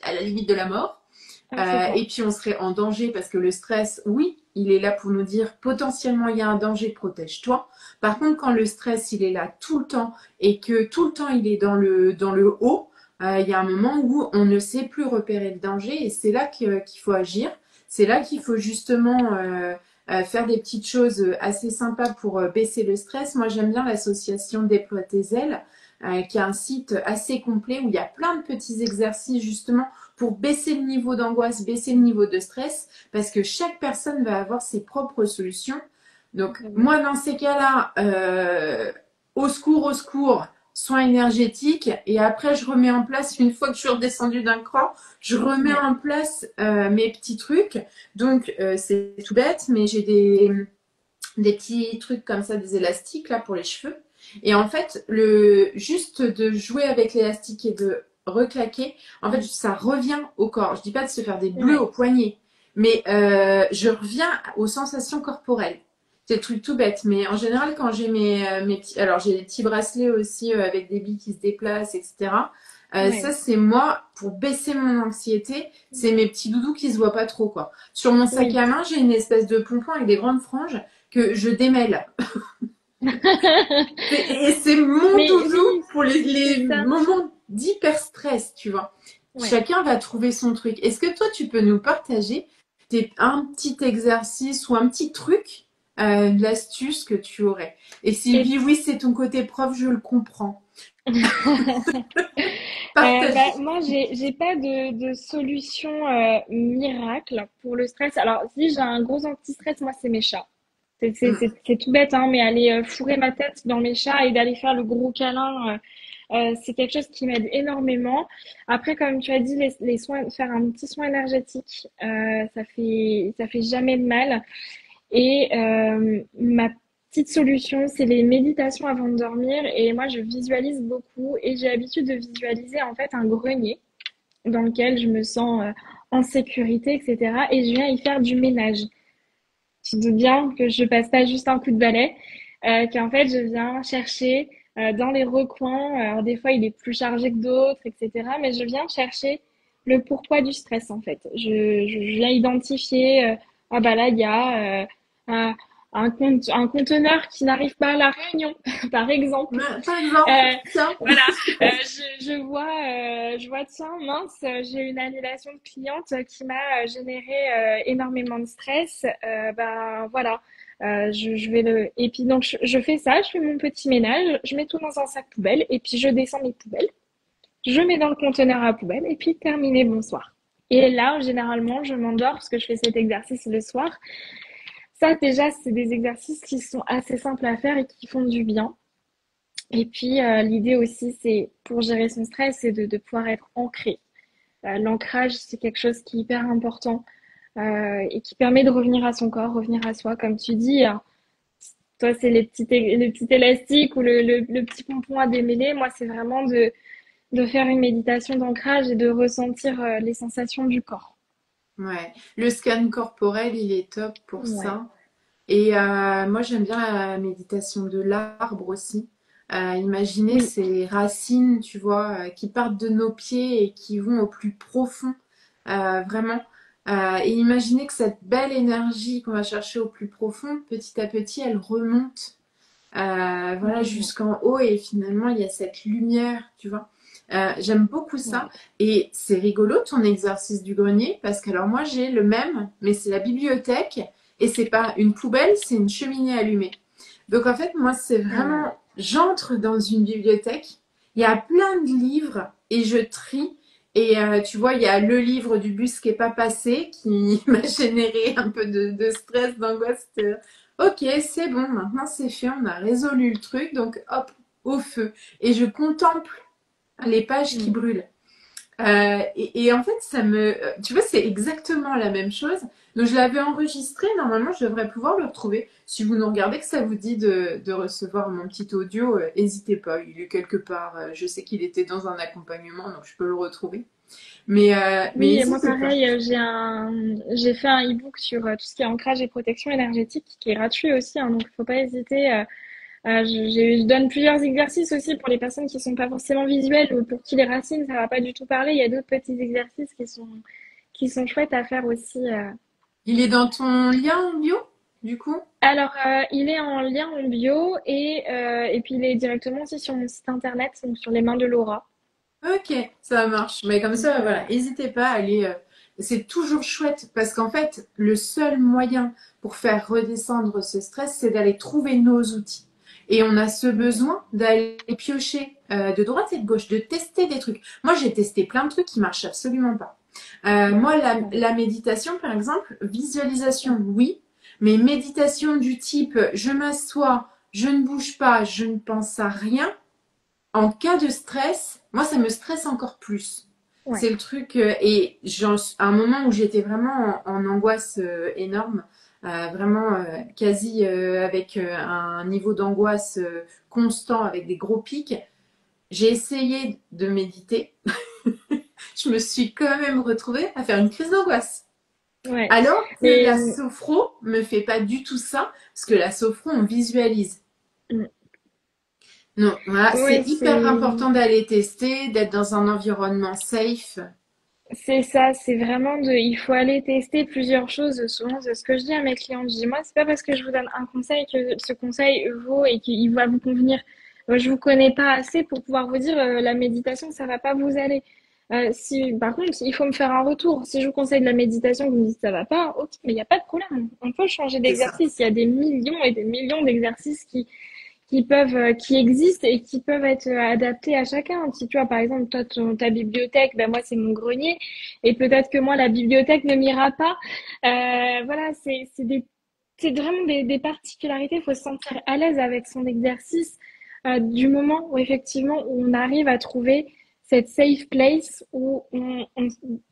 à la limite de la mort. ah, c'est ça. Et puis on serait en danger parce que le stress, oui, il est là pour nous dire potentiellement il y a un danger, protège-toi. Par contre, quand le stress il est là tout le temps et que tout le temps il est dans le haut, il y a un moment où on ne sait plus repérer le danger, et c'est là qu'il faut agir. C'est là qu'il faut justement faire des petites choses assez sympas pour baisser le stress. Moi j'aime bien l'association Déploie tes ailes, qui est un site assez complet où il y a plein de petits exercices justement pour baisser le niveau d'angoisse, baisser le niveau de stress, parce que chaque personne va avoir ses propres solutions. Donc, Totalement. moi, dans ces cas-là, au secours, soins énergétiques. Et après, je remets en place, une fois que je suis redescendue d'un cran, je remets Ouais. en place mes petits trucs. Donc, c'est tout bête, mais j'ai des petits trucs comme ça, des élastiques là pour les cheveux. Et en fait, juste de jouer avec l'élastique et de reclaquer, en fait, ça revient au corps. Je dis pas de se faire des bleus Ouais. au poignet, mais je reviens aux sensations corporelles. C'est le truc tout bête, mais en général, quand j'ai mes petits, alors j'ai des petits bracelets aussi avec des billes qui se déplacent, etc. Ça, Ouais. c'est moi pour baisser mon anxiété. C'est mes petits doudous qui se voient pas trop, quoi. Sur mon sac Oui. à main, j'ai une espèce de pompon avec des grandes franges que je démêle. Et c'est mon Mais doudou oui, pour c'est les ça. moments d'hyper-stress, tu vois. Ouais. Chacun va trouver son truc. Est-ce que toi, tu peux nous partager un petit exercice ou un petit truc, l'astuce que tu aurais? Et Et Sylvie, oui, c'est ton côté prof, je le comprends. Partage. moi, j'ai pas de solution miracle pour le stress. Alors, si j'ai un gros anti-stress, moi, c'est mes chats. Mm. C'est tout bête, hein, mais aller fourrer ma tête dans mes chats et d'aller faire le gros câlin, c'est quelque chose qui m'aide énormément. Après, comme tu as dit, les soins, faire un petit soin énergétique, ça fait jamais de mal. Et ma petite solution, c'est les méditations avant de dormir. Et moi, je visualise beaucoup et j'ai l'habitude de visualiser en fait un grenier dans lequel je me sens en sécurité, etc. Et je viens y faire du ménage. Tu te doutes bien que je passe pas juste un coup de balai, qu'en fait, je viens chercher dans les recoins. Alors, des fois, il est plus chargé que d'autres, etc. Mais je viens chercher le pourquoi du stress, en fait. Je viens identifier, ah bah là, il y a un, un conteneur qui n'arrive pas à la réunion, par exemple. Par exemple, Euh, tiens. voilà, je vois, tiens, mince, j'ai une annulation de cliente qui m'a généré énormément de stress. Ben voilà, je vais le. Et puis donc je fais ça, je fais mon petit ménage, je mets tout dans un sac poubelle et puis je descends mes poubelles, je mets dans le conteneur à poubelle et puis terminé, bonsoir. Et là, généralement, je m'endors parce que je fais cet exercice le soir. Ça, déjà, c'est des exercices qui sont assez simples à faire et qui font du bien. Et puis, l'idée aussi, c'est pour gérer son stress, c'est de pouvoir être ancré. L'ancrage, c'est quelque chose qui est hyper important et qui permet de revenir à son corps, revenir à soi, comme tu dis. Toi, c'est les petits élastiques ou le petit pompon à démêler. Moi, c'est vraiment de faire une méditation d'ancrage et de ressentir les sensations du corps. Ouais. Le scan corporel, il est top pour Ouais, ça. Et moi, j'aime bien la méditation de l'arbre aussi. Imaginez oui, ces racines, tu vois, qui partent de nos pieds et qui vont au plus profond, vraiment. Et imaginez que cette belle énergie qu'on va chercher au plus profond, petit à petit, elle remonte, voilà, complètement. jusqu'en haut et finalement, il y a cette lumière, tu vois. J'aime beaucoup ça. Ouais, Et c'est rigolo ton exercice du grenier parce que alors moi j'ai le même, mais c'est la bibliothèque et c'est pas une poubelle, c'est une cheminée allumée. Donc en fait, moi c'est ouais, vraiment, j'entre dans une bibliothèque, il y a plein de livres et je trie. Et tu vois, il y a le livre du bus qui est pas passé qui m'a généré un peu de stress, d'angoisse. Ok, c'est bon, maintenant c'est fait, on a résolu le truc, donc hop, au feu. Et je contemple les pages qui mm, brûlent. Et en fait, tu vois, c'est exactement la même chose. Donc, je l'avais enregistré. Normalement, je devrais pouvoir le retrouver. Si vous nous regardez, que ça vous dit de recevoir mon petit audio, n'hésitez pas. Il est quelque part. Je sais qu'il était dans un accompagnement, donc je peux le retrouver. Mais oui, et moi n'hésitez pas. pareil, j'ai fait un e-book sur tout ce qui est ancrage et protection énergétique, qui est gratuit aussi, hein, donc il faut pas hésiter. Je donne plusieurs exercices aussi pour les personnes qui sont pas forcément visuelles ou pour qui les racines ça va pas du tout parler. Il y a d'autres petits exercices qui sont chouettes à faire aussi. Il est dans ton lien en bio, du coup? Alors, il est en lien en bio et puis il est directement aussi sur mon site internet, donc sur les mains de Laura. Ok, ça marche. Mais comme Donc, ça, voilà, n'hésitez pas à aller. C'est toujours chouette parce qu'en fait, le seul moyen pour faire redescendre ce stress, c'est d'aller trouver nos outils. Et on a ce besoin d'aller piocher de droite et de gauche, de tester des trucs. Moi, j'ai testé plein de trucs qui marchent absolument pas. Moi, la méditation, par exemple, visualisation, oui, mais méditation du type je m'assois, je ne bouge pas, je ne pense à rien, en cas de stress, moi, ça me stresse encore plus. Ouais. C'est le truc, à un moment où j'étais vraiment en angoisse énorme, vraiment quasi avec un niveau d'angoisse constant, avec des gros pics, j'ai essayé de méditer. Je me suis quand même retrouvée à faire une crise d'angoisse. Ouais. Alors que Mais la sophro me fait pas du tout ça, parce que la sophro, on visualise. Non, voilà, ouais, c'est hyper important d'aller tester, d'être dans un environnement safe. c'est ça, c'est vraiment il faut aller tester plusieurs choses. Souvent, c'est ce que je dis à mes clients. Je dis, moi, c'est pas parce que je vous donne un conseil que ce conseil vaut et qu'il va vous convenir. Moi, je vous connais pas assez pour pouvoir vous dire, la méditation, ça va pas vous aller. Si, par contre, il faut me faire un retour. Si je vous conseille de la méditation, vous me dites ça va pas, ok, mais il n'y a pas de problème. On peut changer C'est ça. d'exercice. Il y a des millions et des millions d'exercices qui peuvent, qui existent et qui peuvent être adaptés à chacun. Si tu vois, par exemple, toi, ta bibliothèque, ben moi, c'est mon grenier, et peut-être que moi, la bibliothèque ne m'ira pas. Voilà, c'est vraiment des particularités. Il faut se sentir à l'aise avec son exercice du moment où effectivement où on arrive à trouver cette safe place où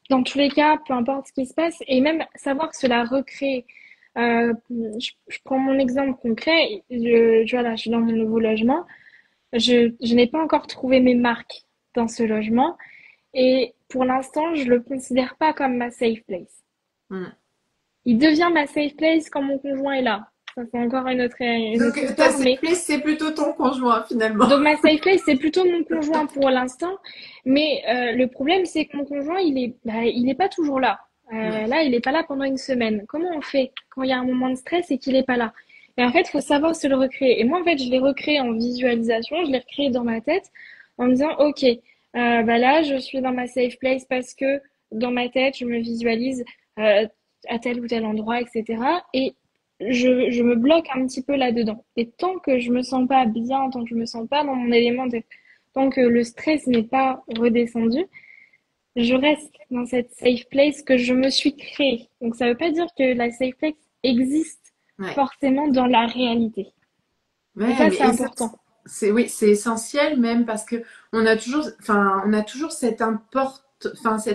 dans tous les cas, peu importe ce qui se passe, et même savoir se la recréer. Je prends mon exemple concret. Voilà, je suis dans mon nouveau logement. Je n'ai pas encore trouvé mes marques dans ce logement. Et pour l'instant, je le considère pas comme ma safe place. Mm. Il devient ma safe place quand mon conjoint est là. Ça, c'est encore une Donc, autre ta histoire. safe place, c'est plutôt ton conjoint, finalement. Donc ma safe place, c'est plutôt mon conjoint pour l'instant. Mais le problème, c'est que mon conjoint, il est pas toujours là. Ouais. Là, il est pas là pendant une semaine. Comment on fait quand il y a un moment de stress et qu'il est pas là? Et en fait, il faut savoir se le recréer. Et moi, en fait, je l'ai recréé en visualisation, je l'ai recréé dans ma tête en me disant, OK, bah là, je suis dans ma safe place parce que dans ma tête, je me visualise euh, à tel ou tel endroit, etc. Et je me bloque un petit peu là-dedans. Et tant que je me sens pas bien, tant que je me sens pas dans mon élément, tant que le stress n'est pas redescendu, je reste dans cette safe place que je me suis créée. Donc ça veut pas dire que la safe place existe Ouais. forcément dans la réalité. Et Ouais, ça, mais c'est et ça, important. oui, c'est essentiel même parce que on a toujours cette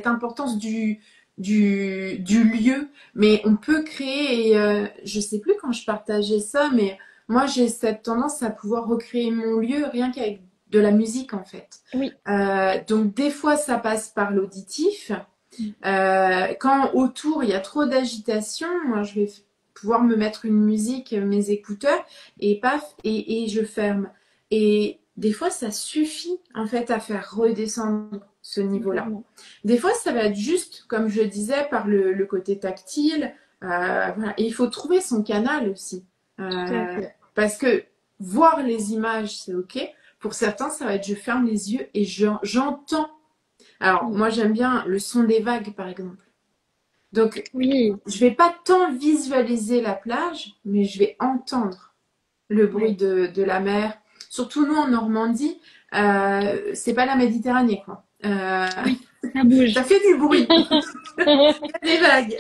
importance du lieu, mais on peut créer. Et je sais plus quand je partageais ça, mais moi j'ai cette tendance à pouvoir recréer mon lieu rien qu'avec de la musique en fait. Oui. Donc des fois ça passe par l'auditif. Quand autour il y a trop d'agitation, moi je vais pouvoir me mettre une musique, mes écouteurs, et paf, et je ferme. Et des fois, ça suffit en fait à faire redescendre ce niveau-là. Complètement. Des fois, ça va être juste, comme je disais, par le côté tactile. Voilà. Et il faut trouver son canal aussi. Tout à Euh, fait. Parce que voir les images, c'est OK. Pour certains, ça va être je ferme les yeux et j'entends. Alors, Oui. moi, j'aime bien le son des vagues, par exemple. Donc, Oui. je vais pas tant visualiser la plage, mais je vais entendre le bruit Ouais. de la mer. Surtout nous en Normandie, c'est pas la Méditerranée, quoi. Oui. Ça bouge. Ça fait du bruit, il y a des vagues.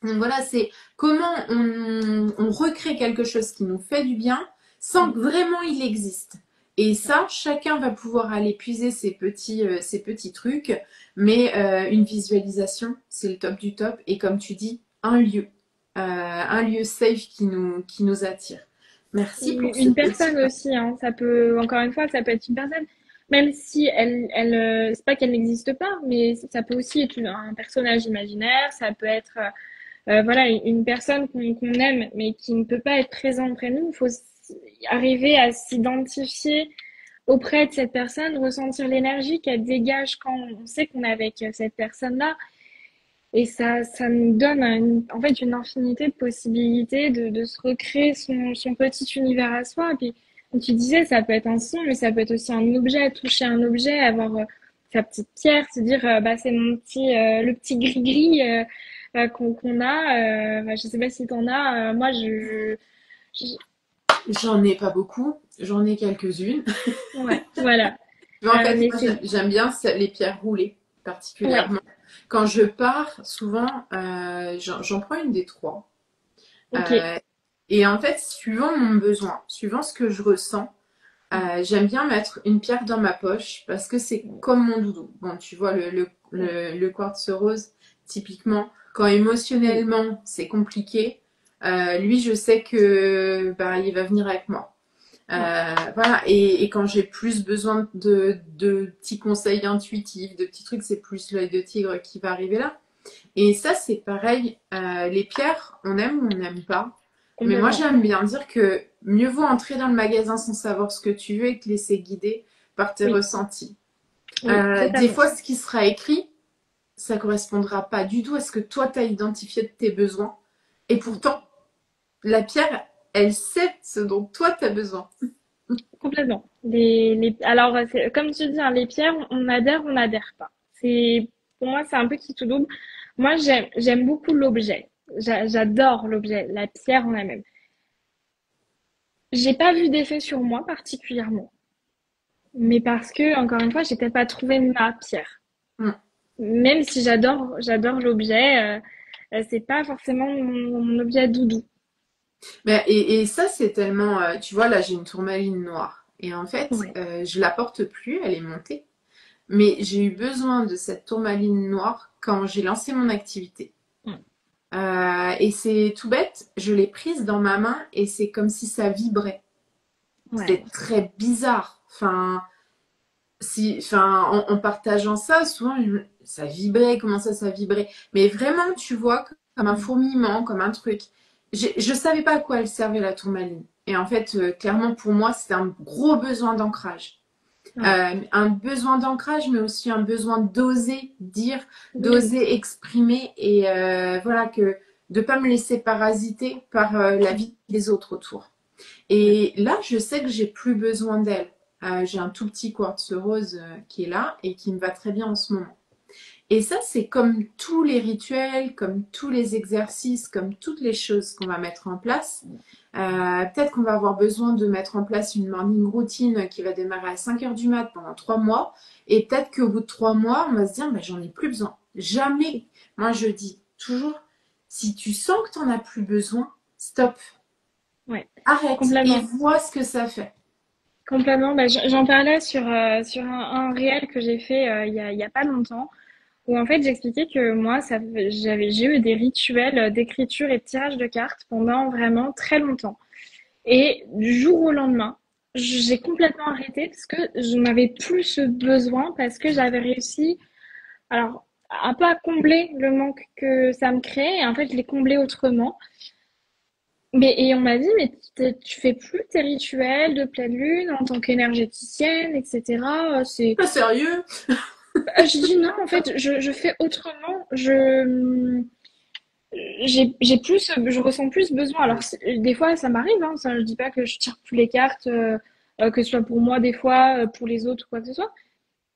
Donc voilà, c'est comment on recrée quelque chose qui nous fait du bien sans que vraiment il existe. Et ça, chacun va pouvoir aller puiser ses petits trucs, mais une visualisation, c'est le top du top. Et comme tu dis, un lieu safe qui nous attire. Merci pour ce Une petit. personne aussi, hein. Ça peut, encore une fois, ça peut être une personne, même si c'est pas qu'elle n'existe pas, mais ça peut aussi être un personnage imaginaire, ça peut être, voilà, une personne qu'on aime, mais qui ne peut pas être présente près de nous. Il faut arriver à s'identifier auprès de cette personne, ressentir l'énergie qu'elle dégage quand on sait qu'on est avec cette personne-là. Et ça nous donne en fait une infinité de possibilités de se recréer son petit univers à soi. Et puis, comme tu disais, ça peut être un son, mais ça peut être aussi un objet, toucher un objet, avoir sa petite pierre, se dire, bah, c'est le petit gris-gris qu'on a. Bah, je sais pas si t'en as. Moi, je- J'en ai pas beaucoup, j'en ai quelques-unes. ouais, voilà. Mais en fait, Mais moi, c'est, j'aime bien les pierres roulées, ouais. particulièrement. Quand je pars, souvent, j'en prends une des trois. Ok, Euh, et en fait, suivant mon besoin, suivant ce que je ressens, j'aime bien mettre une pierre dans ma poche parce que c'est comme mon doudou. Bon, tu vois, le quartz rose, typiquement, quand oui, émotionnellement c'est compliqué, lui, je sais que bah, il va venir avec moi. ouais, Voilà, et quand j'ai plus besoin de petits conseils intuitifs, de petits trucs, c'est plus l'œil de tigre qui va arriver là. Et ça, c'est pareil. Les pierres, on aime ou on n'aime pas. Mais moi, complètement. j'aime bien dire que mieux vaut entrer dans le magasin sans savoir ce que tu veux et te laisser guider par tes Oui, ressentis. oui, Des totalement. fois, ce qui sera écrit, ça correspondra pas du tout à ce que toi, tu as identifié de tes besoins. Et pourtant, la pierre, elle sait ce dont toi, tu as besoin. Complètement. Alors, comme tu dis, hein, les pierres, on adhère pas. Pour moi, c'est un peu qui tout double. Moi, j'aime beaucoup l'objet. J'adore l'objet, la pierre en elle-même. J'ai pas vu d'effet sur moi particulièrement, mais parce que, encore une fois, j'ai peut-être pas trouvé ma pierre. Mm. Même si j'adore l'objet, c'est pas forcément mon objet doudou. Mais, et ça, c'est tellement. Tu vois, là, j'ai une tourmaline noire. Et en fait, Ouais. je la porte plus, elle est montée. Mais j'ai eu besoin de cette tourmaline noire quand j'ai lancé mon activité. Mm. Et c'est tout bête, je l'ai prise dans ma main et c'est comme si ça vibrait. Ouais. C'était très bizarre. Enfin, en partageant ça, souvent, ça vibrait, comment ça vibrait. Mais vraiment, tu vois, comme un Mm. fourmillement, comme un truc. Je savais pas à quoi elle servait la tourmaline. Et en fait, clairement, pour moi, c'était un gros besoin d'ancrage. Ouais. Un besoin d'ancrage, mais aussi un besoin d'oser dire, Oui. d'oser exprimer et voilà que de pas me laisser parasiter par la Mm. vie des autres autour. Ouais. Et là, je sais que j'ai plus besoin d'elle. J'ai un tout petit quartz rose qui est là et qui me va très bien en ce moment. Et ça, c'est comme tous les rituels, comme tous les exercices, comme toutes les choses qu'on va mettre en place. Peut-être qu'on va avoir besoin de mettre en place une morning routine qui va démarrer à 5 heures du mat pendant 3 mois. Et peut-être qu'au bout de 3 mois, on va se dire, bah, j'en ai plus besoin. Jamais. Moi, je dis toujours, si tu sens que tu n'en as plus besoin, stop, Ouais. arrête et Complètement. vois ce que ça fait. Complètement. Bah, j'en parlais sur un réel que j'ai fait il y a pas longtemps, où en fait j'expliquais que moi, j'ai eu des rituels d'écriture et de tirage de cartes pendant vraiment très longtemps. Et du jour au lendemain, j'ai complètement arrêté parce que je n'avais plus ce besoin parce que j'avais réussi, alors un peu à combler le manque que ça me crée. Et en fait, je l'ai comblé autrement. Et on m'a dit, mais tu fais plus tes rituels de pleine lune en tant qu'énergéticienne, etc. Pas sérieux? Je dis non, en fait, je fais autrement. J'ai plus, je ressens plus besoin. Alors, des fois, ça m'arrive, hein, ça, je dis pas que je tire plus les cartes, que ce soit pour moi, des fois, pour les autres, quoi que ce soit.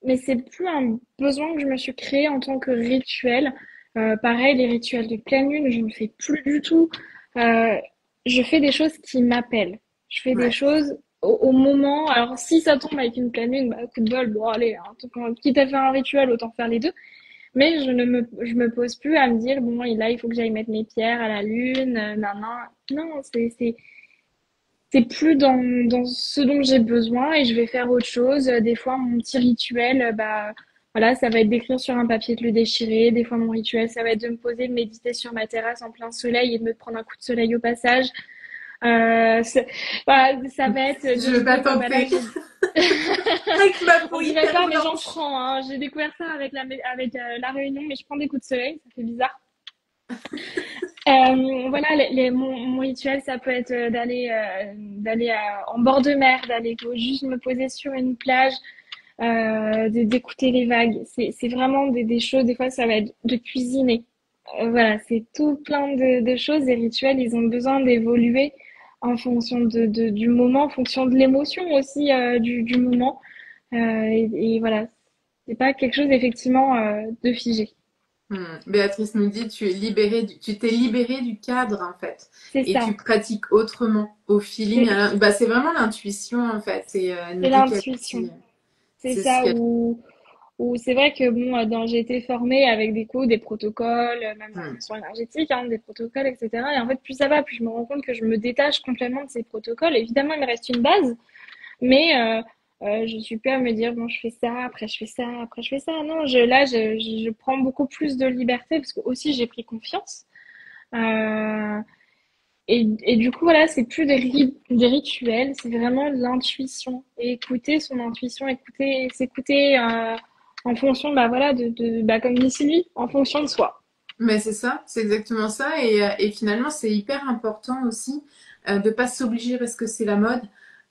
Mais c'est plus un besoin que je me suis créé en tant que rituel. Pareil, les rituels de pleine lune, je ne fais plus du tout. Euh, je fais des choses qui m'appellent. Je fais des Ouais. choses au moment. Alors, si ça tombe avec une pleine lune, bah, coup de bol, bon, allez, hein, quitte à faire un rituel, autant faire les deux. Mais je me pose plus à me dire, bon, et là, il faut que j'aille mettre mes pierres à la lune, nan, nan. Non, c'est plus dans ce dont j'ai besoin et je vais faire autre chose. Des fois, mon petit rituel, bah, voilà, ça va être d'écrire sur un papier, de le déchirer. Des fois, mon rituel, ça va être de me poser, de méditer sur ma terrasse en plein soleil et de me prendre un coup de soleil au passage. Voilà, ça va être Je vais pas décider que, bah là, tenter. j'ai Avec ma on peau dirait hyper pas, mais j'en blanche. prends, hein. J'ai découvert ça avec avec la Réunion, mais je prends des coups de soleil, ça fait bizarre. Voilà, mon rituel, ça peut être d'aller en bord de mer, d'aller juste me poser sur une plage, d'écouter les vagues. C'est vraiment des choses, des fois, ça va être de cuisiner. Voilà, c'est tout plein de choses. Les rituels, ils ont besoin d'évoluer en fonction du moment, en fonction de l'émotion aussi du moment. Et voilà, c'est pas quelque chose effectivement de figé. Béatrice nous dit, tu t'es libérée du cadre en fait, C'est et ça, tu pratiques autrement, au feeling. c'est Bah, c'est vraiment l'intuition en fait. Elle nous c'est dit qu'elle l'intuition. aussi, C'est c'est ce ça qu'elle. où où c'est vrai que bon, j'ai été formée avec des cours, des protocoles, même dans Hmm. le soin énergétique, hein, des protocoles, etc. Et en fait, plus ça va, plus je me rends compte que je me détache complètement de ces protocoles. Évidemment, il me reste une base, mais je suis plus à me dire, bon, je fais ça, après je fais ça, après je fais ça. Non, je prends beaucoup plus de liberté parce que aussi j'ai pris confiance. Euh, et du coup, voilà, c'est plus des rituels, c'est vraiment de l'intuition. Et écouter son intuition, s'écouter en fonction, bah voilà, bah, comme dit Sylvie, en fonction de soi. Mais c'est ça, c'est exactement ça. Et finalement, c'est hyper important aussi de pas s'obliger parce que c'est la mode,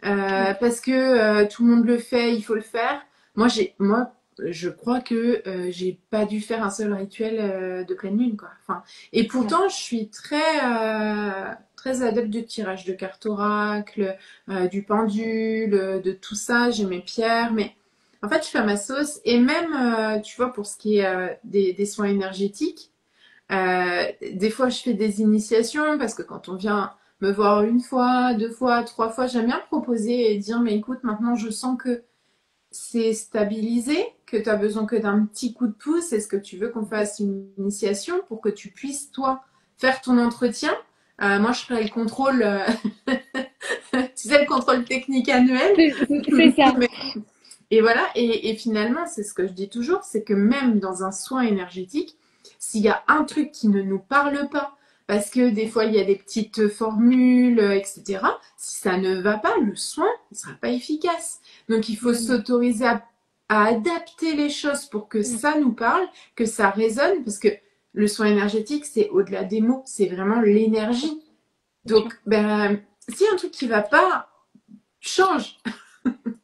Ouais, parce que tout le monde le fait, il faut le faire. Moi, je crois que j'ai pas dû faire un seul rituel de pleine lune, quoi. Enfin, et ouais, pourtant, je suis très adepte du tirage de cartes oracle, du pendule, de tout ça. J'ai mes pierres, mais en fait, je fais à ma sauce. Et même, tu vois, pour ce qui est des soins énergétiques. Des fois, je fais des initiations parce que quand on vient me voir une fois, deux fois, trois fois, j'aime bien proposer et dire, mais écoute, maintenant je sens que c'est stabilisé, que tu as besoin que d'un petit coup de pouce. Est-ce que tu veux qu'on fasse une initiation pour que tu puisses, toi, faire ton entretien? Moi, je ferai le contrôle, tu sais, le contrôle technique annuel. c'est ça. Mais- et voilà, et finalement, c'est ce que je dis toujours, c'est que même dans un soin énergétique, s'il y a un truc qui ne nous parle pas, parce que des fois il y a des petites formules, etc., si ça ne va pas, le soin ne sera pas efficace. Donc il faut Mm, s'autoriser à adapter les choses pour que mm, ça nous parle, que ça résonne, parce que le soin énergétique, c'est au-delà des mots, c'est vraiment l'énergie. bien sûr. Donc, ben, s'il y a un truc qui va pas, change.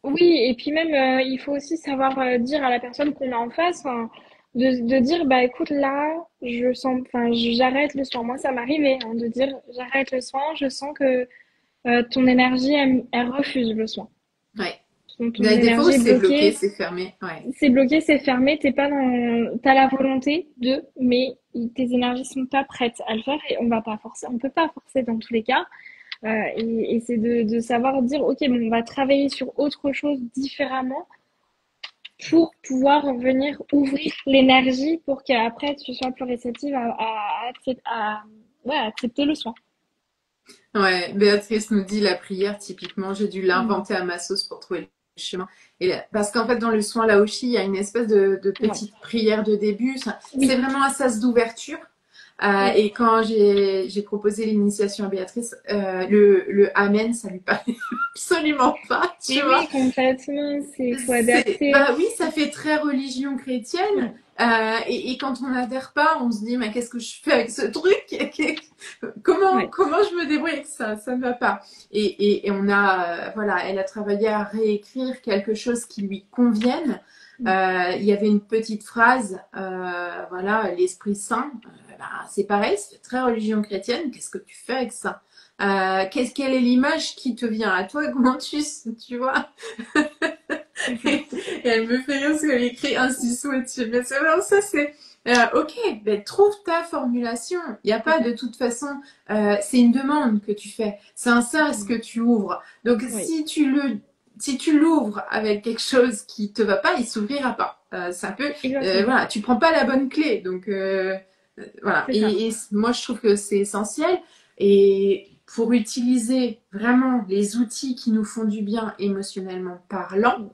Oui, et puis même, il faut aussi savoir dire à la personne qu'on a en face, hein, de dire, bah écoute, là, j'arrête le soin. Moi, ça m'arrivait hein, de dire, j'arrête le soin, je sens que ton énergie, elle refuse le soin. Ouais. Ton Il y a des fois où énergie est c'est bloqué, bloquée, c'est fermé. Ouais. c'est bloqué, c'est fermé, t'as la volonté de, mais tes énergies sont pas prêtes à le faire et on va pas forcer, on peut pas forcer dans tous les cas. Et c'est de savoir dire, ok, bon, on va travailler sur autre chose différemment pour pouvoir venir ouvrir l'énergie pour qu'après tu sois plus réceptive ouais, à accepter le soin. Ouais, Béatrice nous dit la prière, typiquement, j'ai dû Mm. l'inventer à ma sauce pour trouver le chemin. Parce qu'en fait, dans le soin Laoshi, il y a une espèce de Ouais. petite prière de début. C'est Oui, vraiment un sas d'ouverture. oui. Et quand j'ai proposé l'initiation à Béatrice, le Amen, ça lui parlait absolument pas, tu Mais vois. oui, complètement, faut adapter. Bah oui, ça fait très religion chrétienne. Mm. Et quand on n'adhère pas, on se dit, mais qu'est-ce que je fais avec ce truc? Ouais. Comment je me débrouille avec ça? Ça ne va pas. Et on a, voilà, elle a travaillé à réécrire quelque chose qui lui convienne. Mm. Il y avait une petite phrase, voilà, l'Esprit Saint. Bah, c'est pareil, c'est très religion chrétienne. Qu'est-ce que tu fais avec ça? Quelle est l'image qui te vient à toi? Comment tu vois? C'est ça. Et elle me fait rire parce qu'elle écrit ainsi soit-il. Mais c'est vraiment ça, c'est ok, ben, trouve ta formulation. Il n'y a C'est pas ça. de toute façon, c'est une demande que tu fais. C'est un sas que Mm. tu ouvres. Donc Oui, si tu l'ouvres avec quelque chose qui te va pas, il s'ouvrira pas. C'est un peu, exactement. voilà, tu prends pas la bonne clé. Donc voilà. C'est ça. Et moi, je trouve que c'est essentiel. Et pour utiliser vraiment les outils qui nous font du bien émotionnellement parlant, Mm.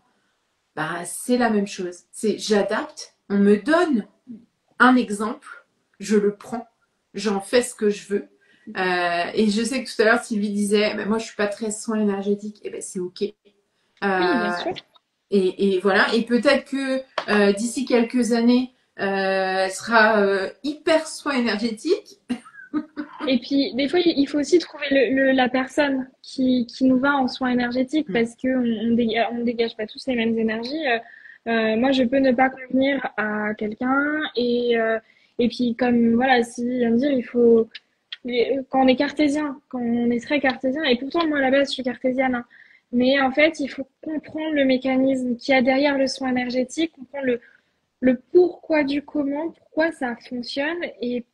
bah, c'est la même chose. C'est j'adapte, on me donne un exemple, je le prends, j'en fais ce que je veux. Et je sais que tout à l'heure Sylvie disait, bah, moi je suis pas très soin énergétique, et ben c'est ok. Oui, bien Euh, sûr. et voilà. Et peut-être que d'ici quelques années, elle sera hyper soin énergétique. Et puis, des fois, il faut aussi trouver la personne qui nous va en soins énergétiques parce que on dégage pas tous les mêmes énergies. Moi, je peux ne pas convenir à quelqu'un et puis, comme, voilà, si vient de dire, quand on est cartésien, quand on est très cartésien, et pourtant, moi, à la base, je suis cartésienne, hein, mais en fait, il faut comprendre le mécanisme qu'il y a derrière le soin énergétique, comprendre le pourquoi du comment, pourquoi ça fonctionne et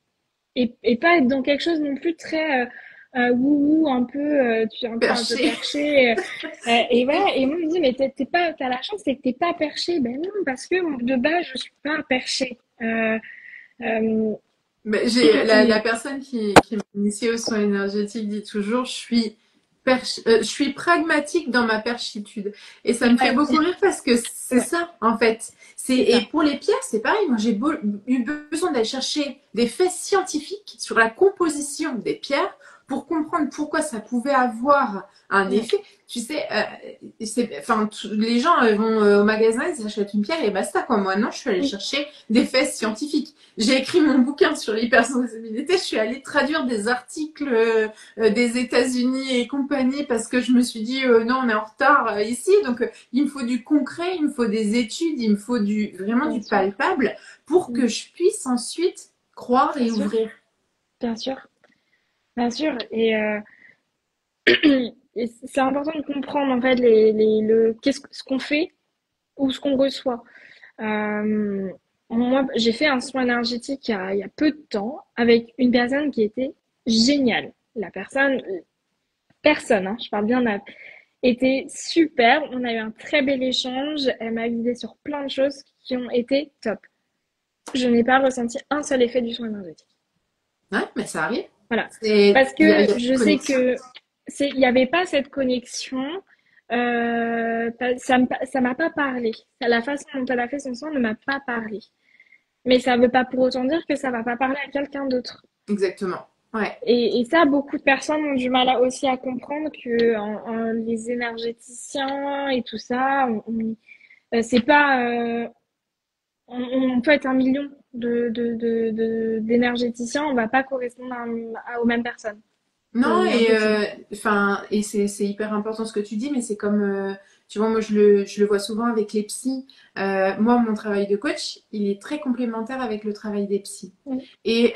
pas être dans quelque chose non plus très wouhou, un peu, tu es un peu Perché. perché. Et voilà. Et moi, je me dis, mais t'es pas, t'as la chance, c'est que t'es pas perché. Ben non, parce que de base, je suis pas perché. Euh, Mais j'ai la et personne qui m'a initiée au soin énergétique dit toujours je suis pragmatique dans ma perchitude. Et ça me fait ouais, beaucoup rire parce que c'est ouais, ça, en fait. c'est Et ça. pour les pierres, c'est pareil. Moi, eu besoin d'aller chercher des faits scientifiques sur la composition des pierres pour comprendre pourquoi ça pouvait avoir un Mm, effet. Tu sais, enfin, les gens vont au magasin, ils achètent une pierre et basta, quoi. Moi, non, je suis allée oui, chercher des faits scientifiques. J'ai écrit mon bouquin sur l'hypersensibilité, je suis allée traduire des articles des États-Unis et compagnie parce que je me suis dit non, on est en retard ici, donc il me faut du concret, il me faut des études, il me faut vraiment bien du sûr. palpable pour Mm, que je puisse ensuite croire bien et sûr, ouvrir. bien sûr, bien sûr. Et c'est important de comprendre en fait ce qu'on fait ou ce qu'on reçoit. Euh, Moi, j'ai fait un soin énergétique il y a peu de temps avec une personne qui était géniale. La personne, hein, je parle bien était super. On a eu un très bel échange. Elle m'a guidée sur plein de choses qui ont été top. Je n'ai pas ressenti un seul effet du soin énergétique. Ouais, mais ça arrive. Voilà. C'est Parce il y que a je une sais connexion. que il n'y avait pas cette connexion. Ça m'a pas parlé. La façon dont elle a fait son soin ne m'a pas parlé. Mais ça ne veut pas pour autant dire que ça va pas parler à quelqu'un d'autre. Exactement. Ouais. Et ça, beaucoup de personnes ont du mal aussi à comprendre que les énergéticiens et tout ça, c'est pas, on peut être un million d'énergéticiens, on va pas correspondre aux mêmes personnes. Non, C'est et impossible. enfin, et c'est hyper important ce que tu dis, mais c'est comme, tu vois, moi je le vois souvent avec les psys. Moi, mon travail de coach, il est très complémentaire avec le travail des psys. Oui, Et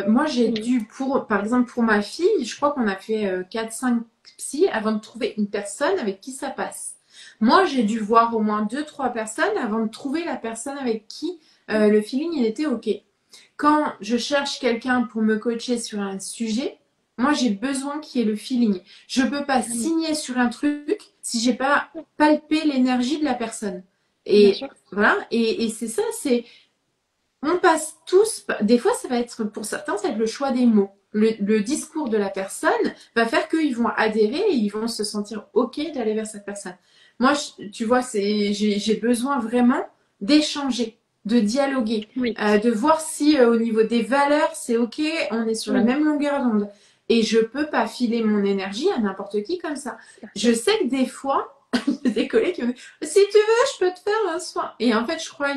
moi, j'ai oui, dû, par exemple, pour ma fille, je crois qu'on a fait 4-5 psys avant de trouver une personne avec qui ça passe. Moi, j'ai dû voir au moins deux, trois personnes avant de trouver la personne avec qui le feeling, il était OK. Quand je cherche quelqu'un pour me coacher sur un sujet, moi j'ai besoin qu'il y ait le feeling. Je peux pas clairement. signer sur un truc si j'ai pas palpé l'énergie de la personne. Bien Et sûr. voilà, et c'est ça, c'est on passe tous, des fois ça va être pour certains, ça va être le choix des mots. Le discours de la personne va faire qu'ils vont adhérer et ils vont se sentir OK d'aller vers cette personne. Moi, tu vois, j'ai besoin vraiment d'échanger, de dialoguer, Oui, de voir si au niveau des valeurs, c'est OK, on est sur la oui, même longueur d'onde. Et je peux pas filer mon énergie à n'importe qui comme ça. bien Je sûr. sais que des fois, il y a des collègues qui me disent, si tu veux, je peux te faire un soin. Et en fait, je crois,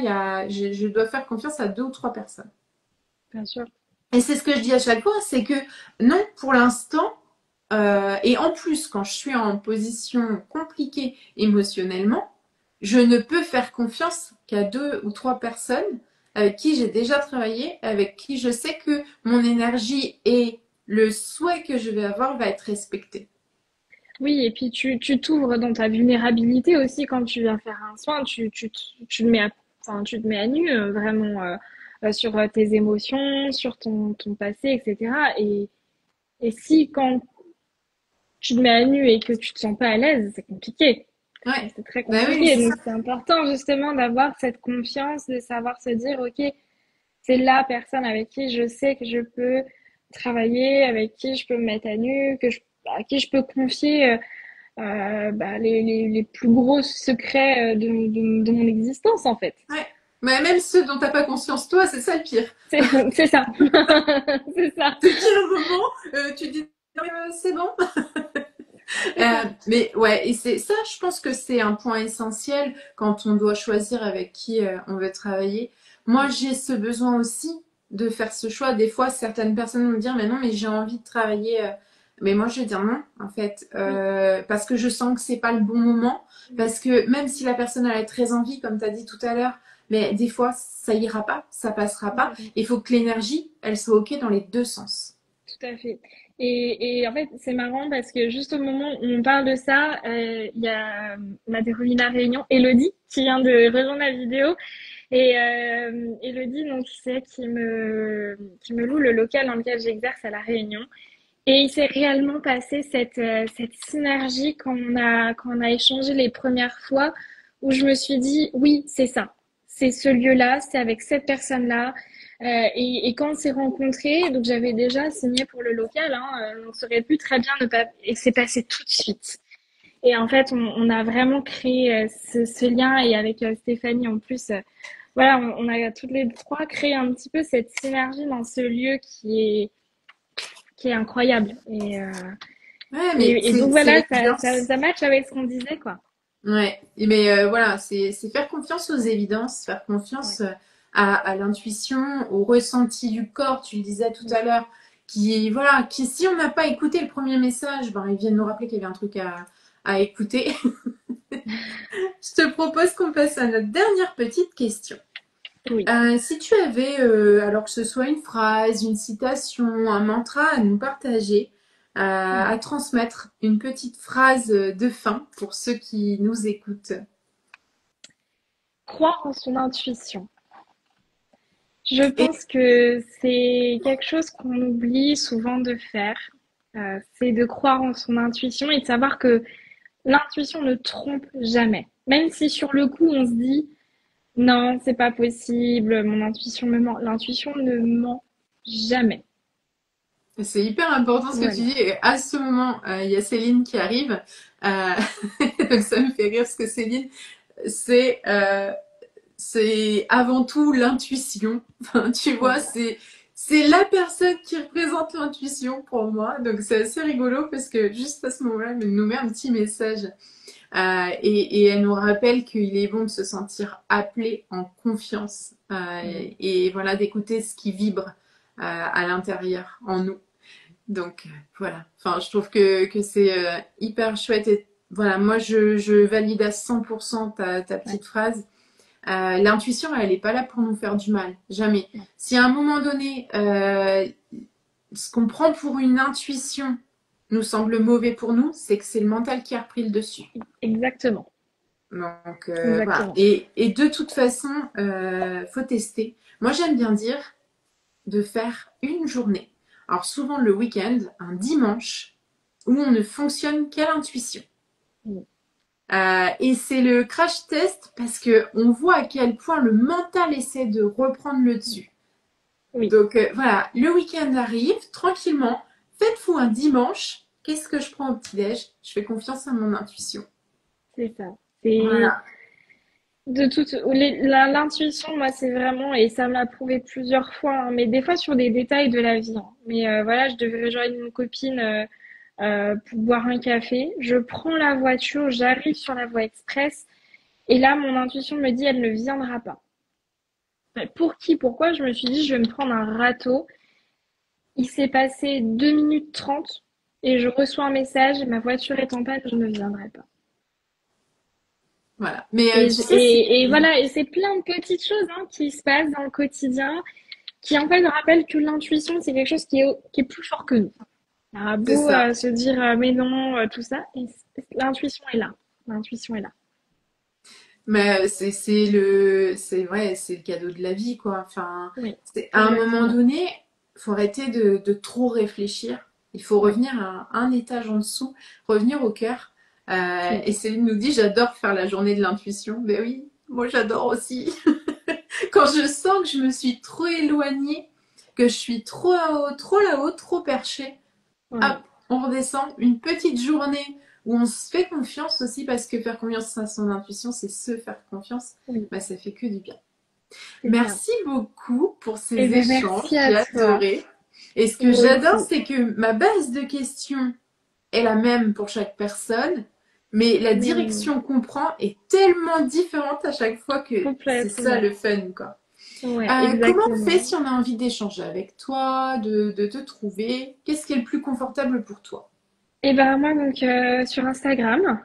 je dois faire confiance à deux ou trois personnes. Bien sûr. Et c'est ce que je dis à chaque fois, c'est que non, pour l'instant, et en plus, quand je suis en position compliquée émotionnellement, je ne peux faire confiance qu'à deux ou trois personnes avec qui j'ai déjà travaillé, avec qui je sais que mon énergie et le souhait que je vais avoir va être respecté. Oui, et puis tu t'ouvres dans ta vulnérabilité aussi quand tu viens faire un soin, tu te mets enfin, tu te mets à nu vraiment sur tes émotions, sur ton passé, etc. Et si quand tu te mets à nu et que tu te sens pas à l'aise, c'est compliqué. Ouais, C'est très bah oui, compliqué. c'est ça. Donc c'est important justement d'avoir cette confiance, de savoir se dire, ok, c'est la personne avec qui je sais que je peux travailler, avec qui je peux me mettre à nu, à qui je peux confier les plus gros secrets de mon existence, en fait. Ouais. Mais même ceux dont t'as pas conscience toi, c'est ça le pire. C'est ça. C'est ça. C'est qui le moment, tu dis c'est bon. C'est ça. Mais ouais, et c'est ça, je pense que c'est un point essentiel quand on doit choisir avec qui on veut travailler. Moi, j'ai ce besoin aussi de faire ce choix. Des fois, certaines personnes vont me dire, mais non, mais j'ai envie de travailler. Mais moi, je vais dire non, en fait, Oui. parce que je sens que c'est pas le bon moment, parce que même si la personne elle a très envie, comme tu as dit tout à l'heure, mais des fois, ça ira pas, ça passera pas. Complètement. Il faut que l'énergie, elle soit ok dans les deux sens. Tout à fait. Et en fait, c'est marrant parce que juste au moment où on parle de ça, il y a ma déroulée à Réunion, Elodie, qui vient de rejoindre la vidéo. Et Elodie, donc, c'est qui me loue le local dans lequel j'exerce à La Réunion. Et il s'est réellement passé cette synergie quand on a échangé les premières fois, où je me suis dit, oui, c'est ça. C'est ce lieu-là, c'est avec cette personne-là. Et quand on s'est rencontrés, donc j'avais déjà signé pour le local, hein, on aurait pu très bien ne pas... Et c'est passé tout de suite. Et en fait, on a vraiment créé ce lien. Et avec Stéphanie, en plus, voilà, on a toutes les trois créé un petit peu cette synergie dans ce lieu qui est incroyable. Ouais, mais Et donc c'est voilà, l'évidence. ça match avec ce qu'on disait, quoi. Ouais, mais voilà, c'est faire confiance aux évidences, faire confiance Ouais. à l'intuition, au ressenti du corps, tu le disais tout à l'heure, qui, voilà, qui, si on n'a pas écouté le premier message, ben, ils viennent nous rappeler qu'il y avait un truc à écouter. Je te propose qu'on passe à notre dernière petite question. Oui. Si tu avais, alors que ce soit une phrase, une citation, un mantra à nous partager, à Mhm. transmettre, une petite phrase de fin pour ceux qui nous écoutent. Croire en son intuition. Je Et pense que c'est quelque chose qu'on oublie souvent de faire. C'est de croire en son intuition et de savoir que l'intuition ne trompe jamais. Même si sur le coup on se dit non, c'est pas possible, mon intuition me ment. L'intuition ne ment jamais. c'est hyper important ce que tu Voilà. dis. Et à ce moment, il y a Céline qui arrive. Euh, donc ça me fait rire parce que Céline, c'est c'est avant tout l'intuition. Enfin, tu vois, Voilà. c'est la personne qui représente l'intuition pour moi. Donc c'est assez rigolo parce que juste à ce moment-là, elle nous met un petit message et elle nous rappelle qu'il est bon de se sentir appelé en confiance Mm. et voilà d'écouter ce qui vibre à l'intérieur en nous. Donc voilà. Enfin, je trouve que c'est hyper chouette et voilà, moi je valide à 100% ta Ouais. petite phrase. L'intuition, elle n'est pas là pour nous faire du mal, jamais. Non. Si à un moment donné, ce qu'on prend pour une intuition nous semble mauvais pour nous, c'est que c'est le mental qui a repris le dessus. Exactement. Donc voilà. Exactement. Et de toute façon, faut tester. Moi, j'aime bien dire de faire une journée. Alors souvent le week-end, un dimanche, où on ne fonctionne qu'à l'intuition. Mm. Et c'est le crash test parce que on voit à quel point le mental essaie de reprendre le dessus. Oui, Donc voilà, le week-end arrive tranquillement. Faites-vous un dimanche. Qu'est-ce que je prends au petit-déj? Je fais confiance à mon intuition. c'est ça. C'est Voilà. de toute l'intuition, moi, c'est vraiment, et ça me l'a prouvé plusieurs fois, hein, mais des fois sur des détails de la vie, hein. Mais voilà, je devais rejoindre une copine pour boire un café. Je prends la voiture, j'arrive sur la voie express, et là, mon intuition me dit, elle ne viendra pas. Pour qui, pourquoi? Je me suis dit, je vais me prendre un râteau. Il s'est passé 2 minutes 30 et je reçois un message, ma voiture est en panne, je ne viendrai pas. Voilà. Mais tu sais, Et voilà, et c'est plein de petites choses hein, qui se passent dans le quotidien, qui en fait rappellent que l'intuition, c'est quelque chose qui est plus fort que nous. On a c'est beau ça. se dire mais non, tout ça, et l'intuition est là. L'intuition est là. Mais c'est vrai, c'est le cadeau de la vie, quoi. Enfin, Oui, à un moment exactement. donné, faut arrêter de trop réfléchir. Il faut Oui, revenir à un étage en dessous, revenir au cœur. Et oui, Céline nous dit, j'adore faire la journée de l'intuition. Ben oui, moi j'adore aussi. Quand je sens que je me suis trop éloignée, que je suis trop là-haut, trop perchée, hop, oui, on redescend. Une petite journée où on se fait confiance aussi, parce que faire confiance à son intuition, c'est se faire confiance. oui, Bah, ça fait que du bien. c'est ça. Merci beaucoup pour Eh ces bien, échanges, merci à j'ai toi. adoré. Et ce que Moi j'adore, aussi. c'est que ma base de questions est la même pour chaque personne, mais la Mais oui, direction qu'on prend est tellement différente à chaque fois que c'est ça complètement. le fun, quoi. Ouais, Comment on fait exactement. si on a envie d'échanger avec toi, de te trouver? Qu'est-ce qui est le plus confortable pour toi? Et ben moi donc sur Instagram,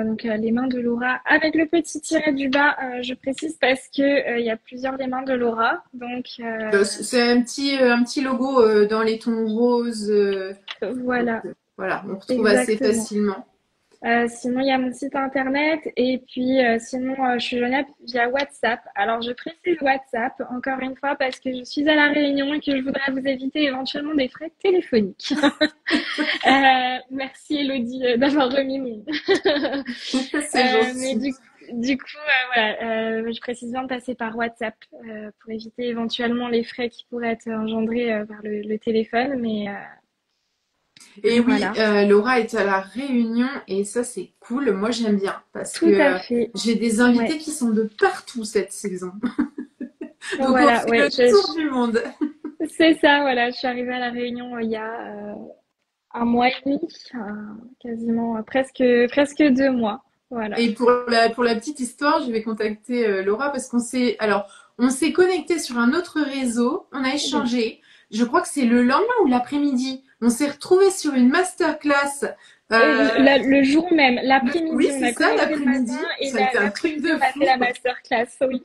donc les mains de Laura avec le petit tiret du bas, je précise parce que il y a plusieurs les mains de Laura, donc C'est un petit logo dans les tons roses. Donc, voilà, voilà, on retrouve assez exactement. facilement. Sinon, il y a mon site internet et puis sinon, je suis joignable via WhatsApp. Alors, je précise WhatsApp encore une fois parce que je suis à La Réunion et que je voudrais vous éviter éventuellement des frais téléphoniques. Merci Elodie d'avoir remis mon. C'est Mais gentil. du coup, voilà, je précise bien de passer par WhatsApp pour éviter éventuellement les frais qui pourraient être engendrés par le téléphone. Mais Et oui, voilà, Laura est à la Réunion et ça c'est cool. Moi j'aime bien parce que tout à fait. j'ai des Ouais. invités qui sont de partout cette saison. Donc on Voilà, fait ouais, le tour du monde. c'est ça, voilà. Je suis arrivée à La Réunion il y a un mois et demi, quasiment, presque 2 mois. Voilà. Et pour la petite histoire, je vais contacter Laura parce on s'est connecté sur un autre réseau, on a Oui. échangé. Je crois que c'est le lendemain ou l'après-midi. On s'est retrouvés sur une masterclass. Euh, Le jour même, l'après-midi, oui, on c'est a ça, connecté le matin l'après-midi. et Ça a été un truc l'après-midi, de on a fait fou. la masterclass. Oui,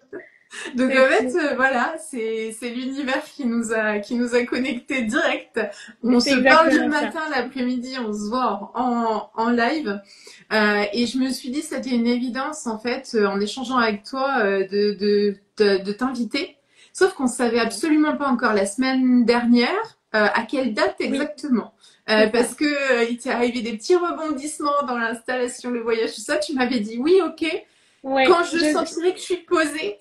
Donc c'est en fait, fou. voilà, c'est l'univers qui nous a connectés direct. On C'est se parle le exactement ça. matin, l'après-midi, on se voit en live. Et je me suis dit, c'était une évidence en fait, en échangeant avec toi, de t'inviter. Sauf qu'on savait Oui, absolument pas encore la semaine dernière à quelle date oui, exactement. c'est ça. Parce que il t'est arrivé des petits rebondissements dans l'installation, le voyage, tout ça. Tu m'avais dit oui, ok. Ouais, Quand je sentirai que je suis posée.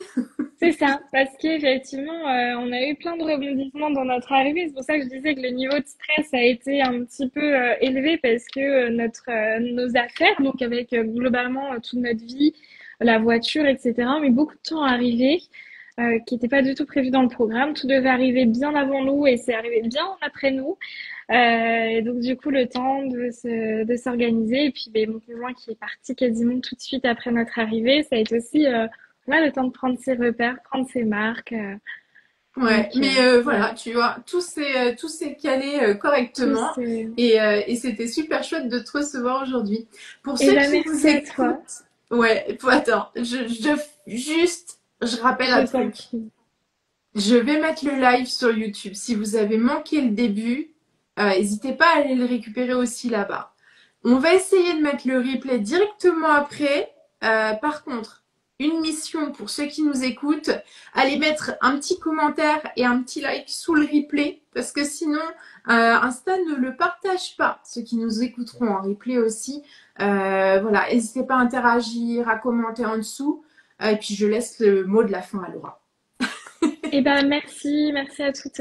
c'est ça. Parce qu'effectivement, on a eu plein de rebondissements dans notre arrivée. C'est pour ça que je disais que le niveau de stress a été un petit peu élevé parce que nos affaires, donc avec globalement toute notre vie, la voiture, etc., mais beaucoup de temps à arriver. Qui n'était pas du tout prévu dans le programme. Tout devait arriver bien avant nous et c'est arrivé bien après nous. Et donc du coup le temps de s'organiser et puis ben, mon conjoint qui est parti quasiment tout de suite après notre arrivée, ça a été aussi voilà, le temps de prendre ses repères, prendre ses marques. Ouais, Donc mais voilà, voilà, tu vois, tout s'est calé tout correctement c'est. et c'était super chouette de te recevoir aujourd'hui. Pour Et ceux ben qui nous merci à toi, écoutent, ouais, attends, je rappelle je un t'en truc. prie. Je vais mettre le live sur YouTube. Si vous avez manqué le début, n'hésitez pas à aller le récupérer aussi là-bas. On va essayer de mettre le replay directement après. Par contre, une mission pour ceux qui nous écoutent, allez mettre un petit commentaire et un petit like sous le replay parce que sinon, Insta ne le partage pas. Ceux qui nous écouteront en replay aussi. Voilà, n'hésitez pas à interagir, à commenter en dessous. Et puis je laisse le mot de la fin à Laura. Et ben merci à toutes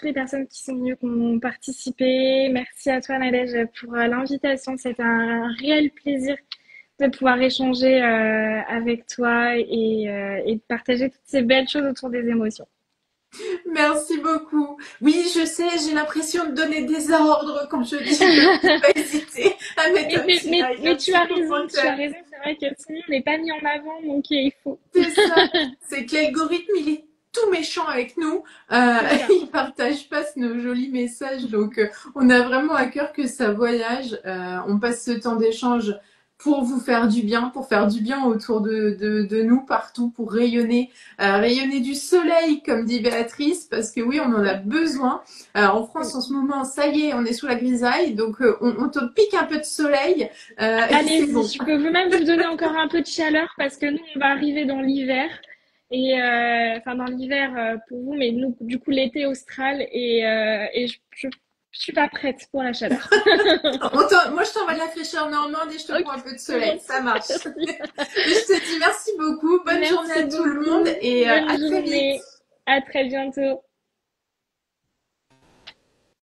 les personnes qui sont venues, qui ont participé. Merci à toi Nadège pour l'invitation. C'était un réel plaisir de pouvoir échanger avec toi et de partager toutes ces belles choses autour des émotions. Merci beaucoup. Oui, je sais, j'ai l'impression de donner des ordres quand je dis, donc faut pas hésiter à mettre un petit like, Mais un tu petit as raison, tu as commentaire. raison. C'est vrai que sinon on n'est pas mis en avant, donc il faut. C'est ça. C'est que l'algorithme, il est tout méchant avec nous. C'est ça. Il partage pas nos jolis messages. Donc, on a vraiment à cœur que ça voyage. On passe ce temps d'échange pour vous faire du bien, pour faire du bien autour de nous partout, pour rayonner, rayonner du soleil, comme dit Béatrice, parce que oui, on en a besoin. En France, Oui. en ce moment, ça y est, on est sous la grisaille, donc on te pique un peu de soleil, c'est Allez-y, bon. je peux même vous donner encore un peu de chaleur parce que nous, on va arriver dans l'hiver. Et enfin, dans l'hiver pour vous, mais nous, du coup, l'été austral. Et je suis pas prête pour la chaleur. Moi, je t'envoie de la fraîcheur normande et je te Ok, prends un peu de c'est soleil. Ça gentil. marche. Merci. Je te dis merci beaucoup. Bonne journée Merci à tout le monde beaucoup. et Bonne à très vite. journée. À très bientôt.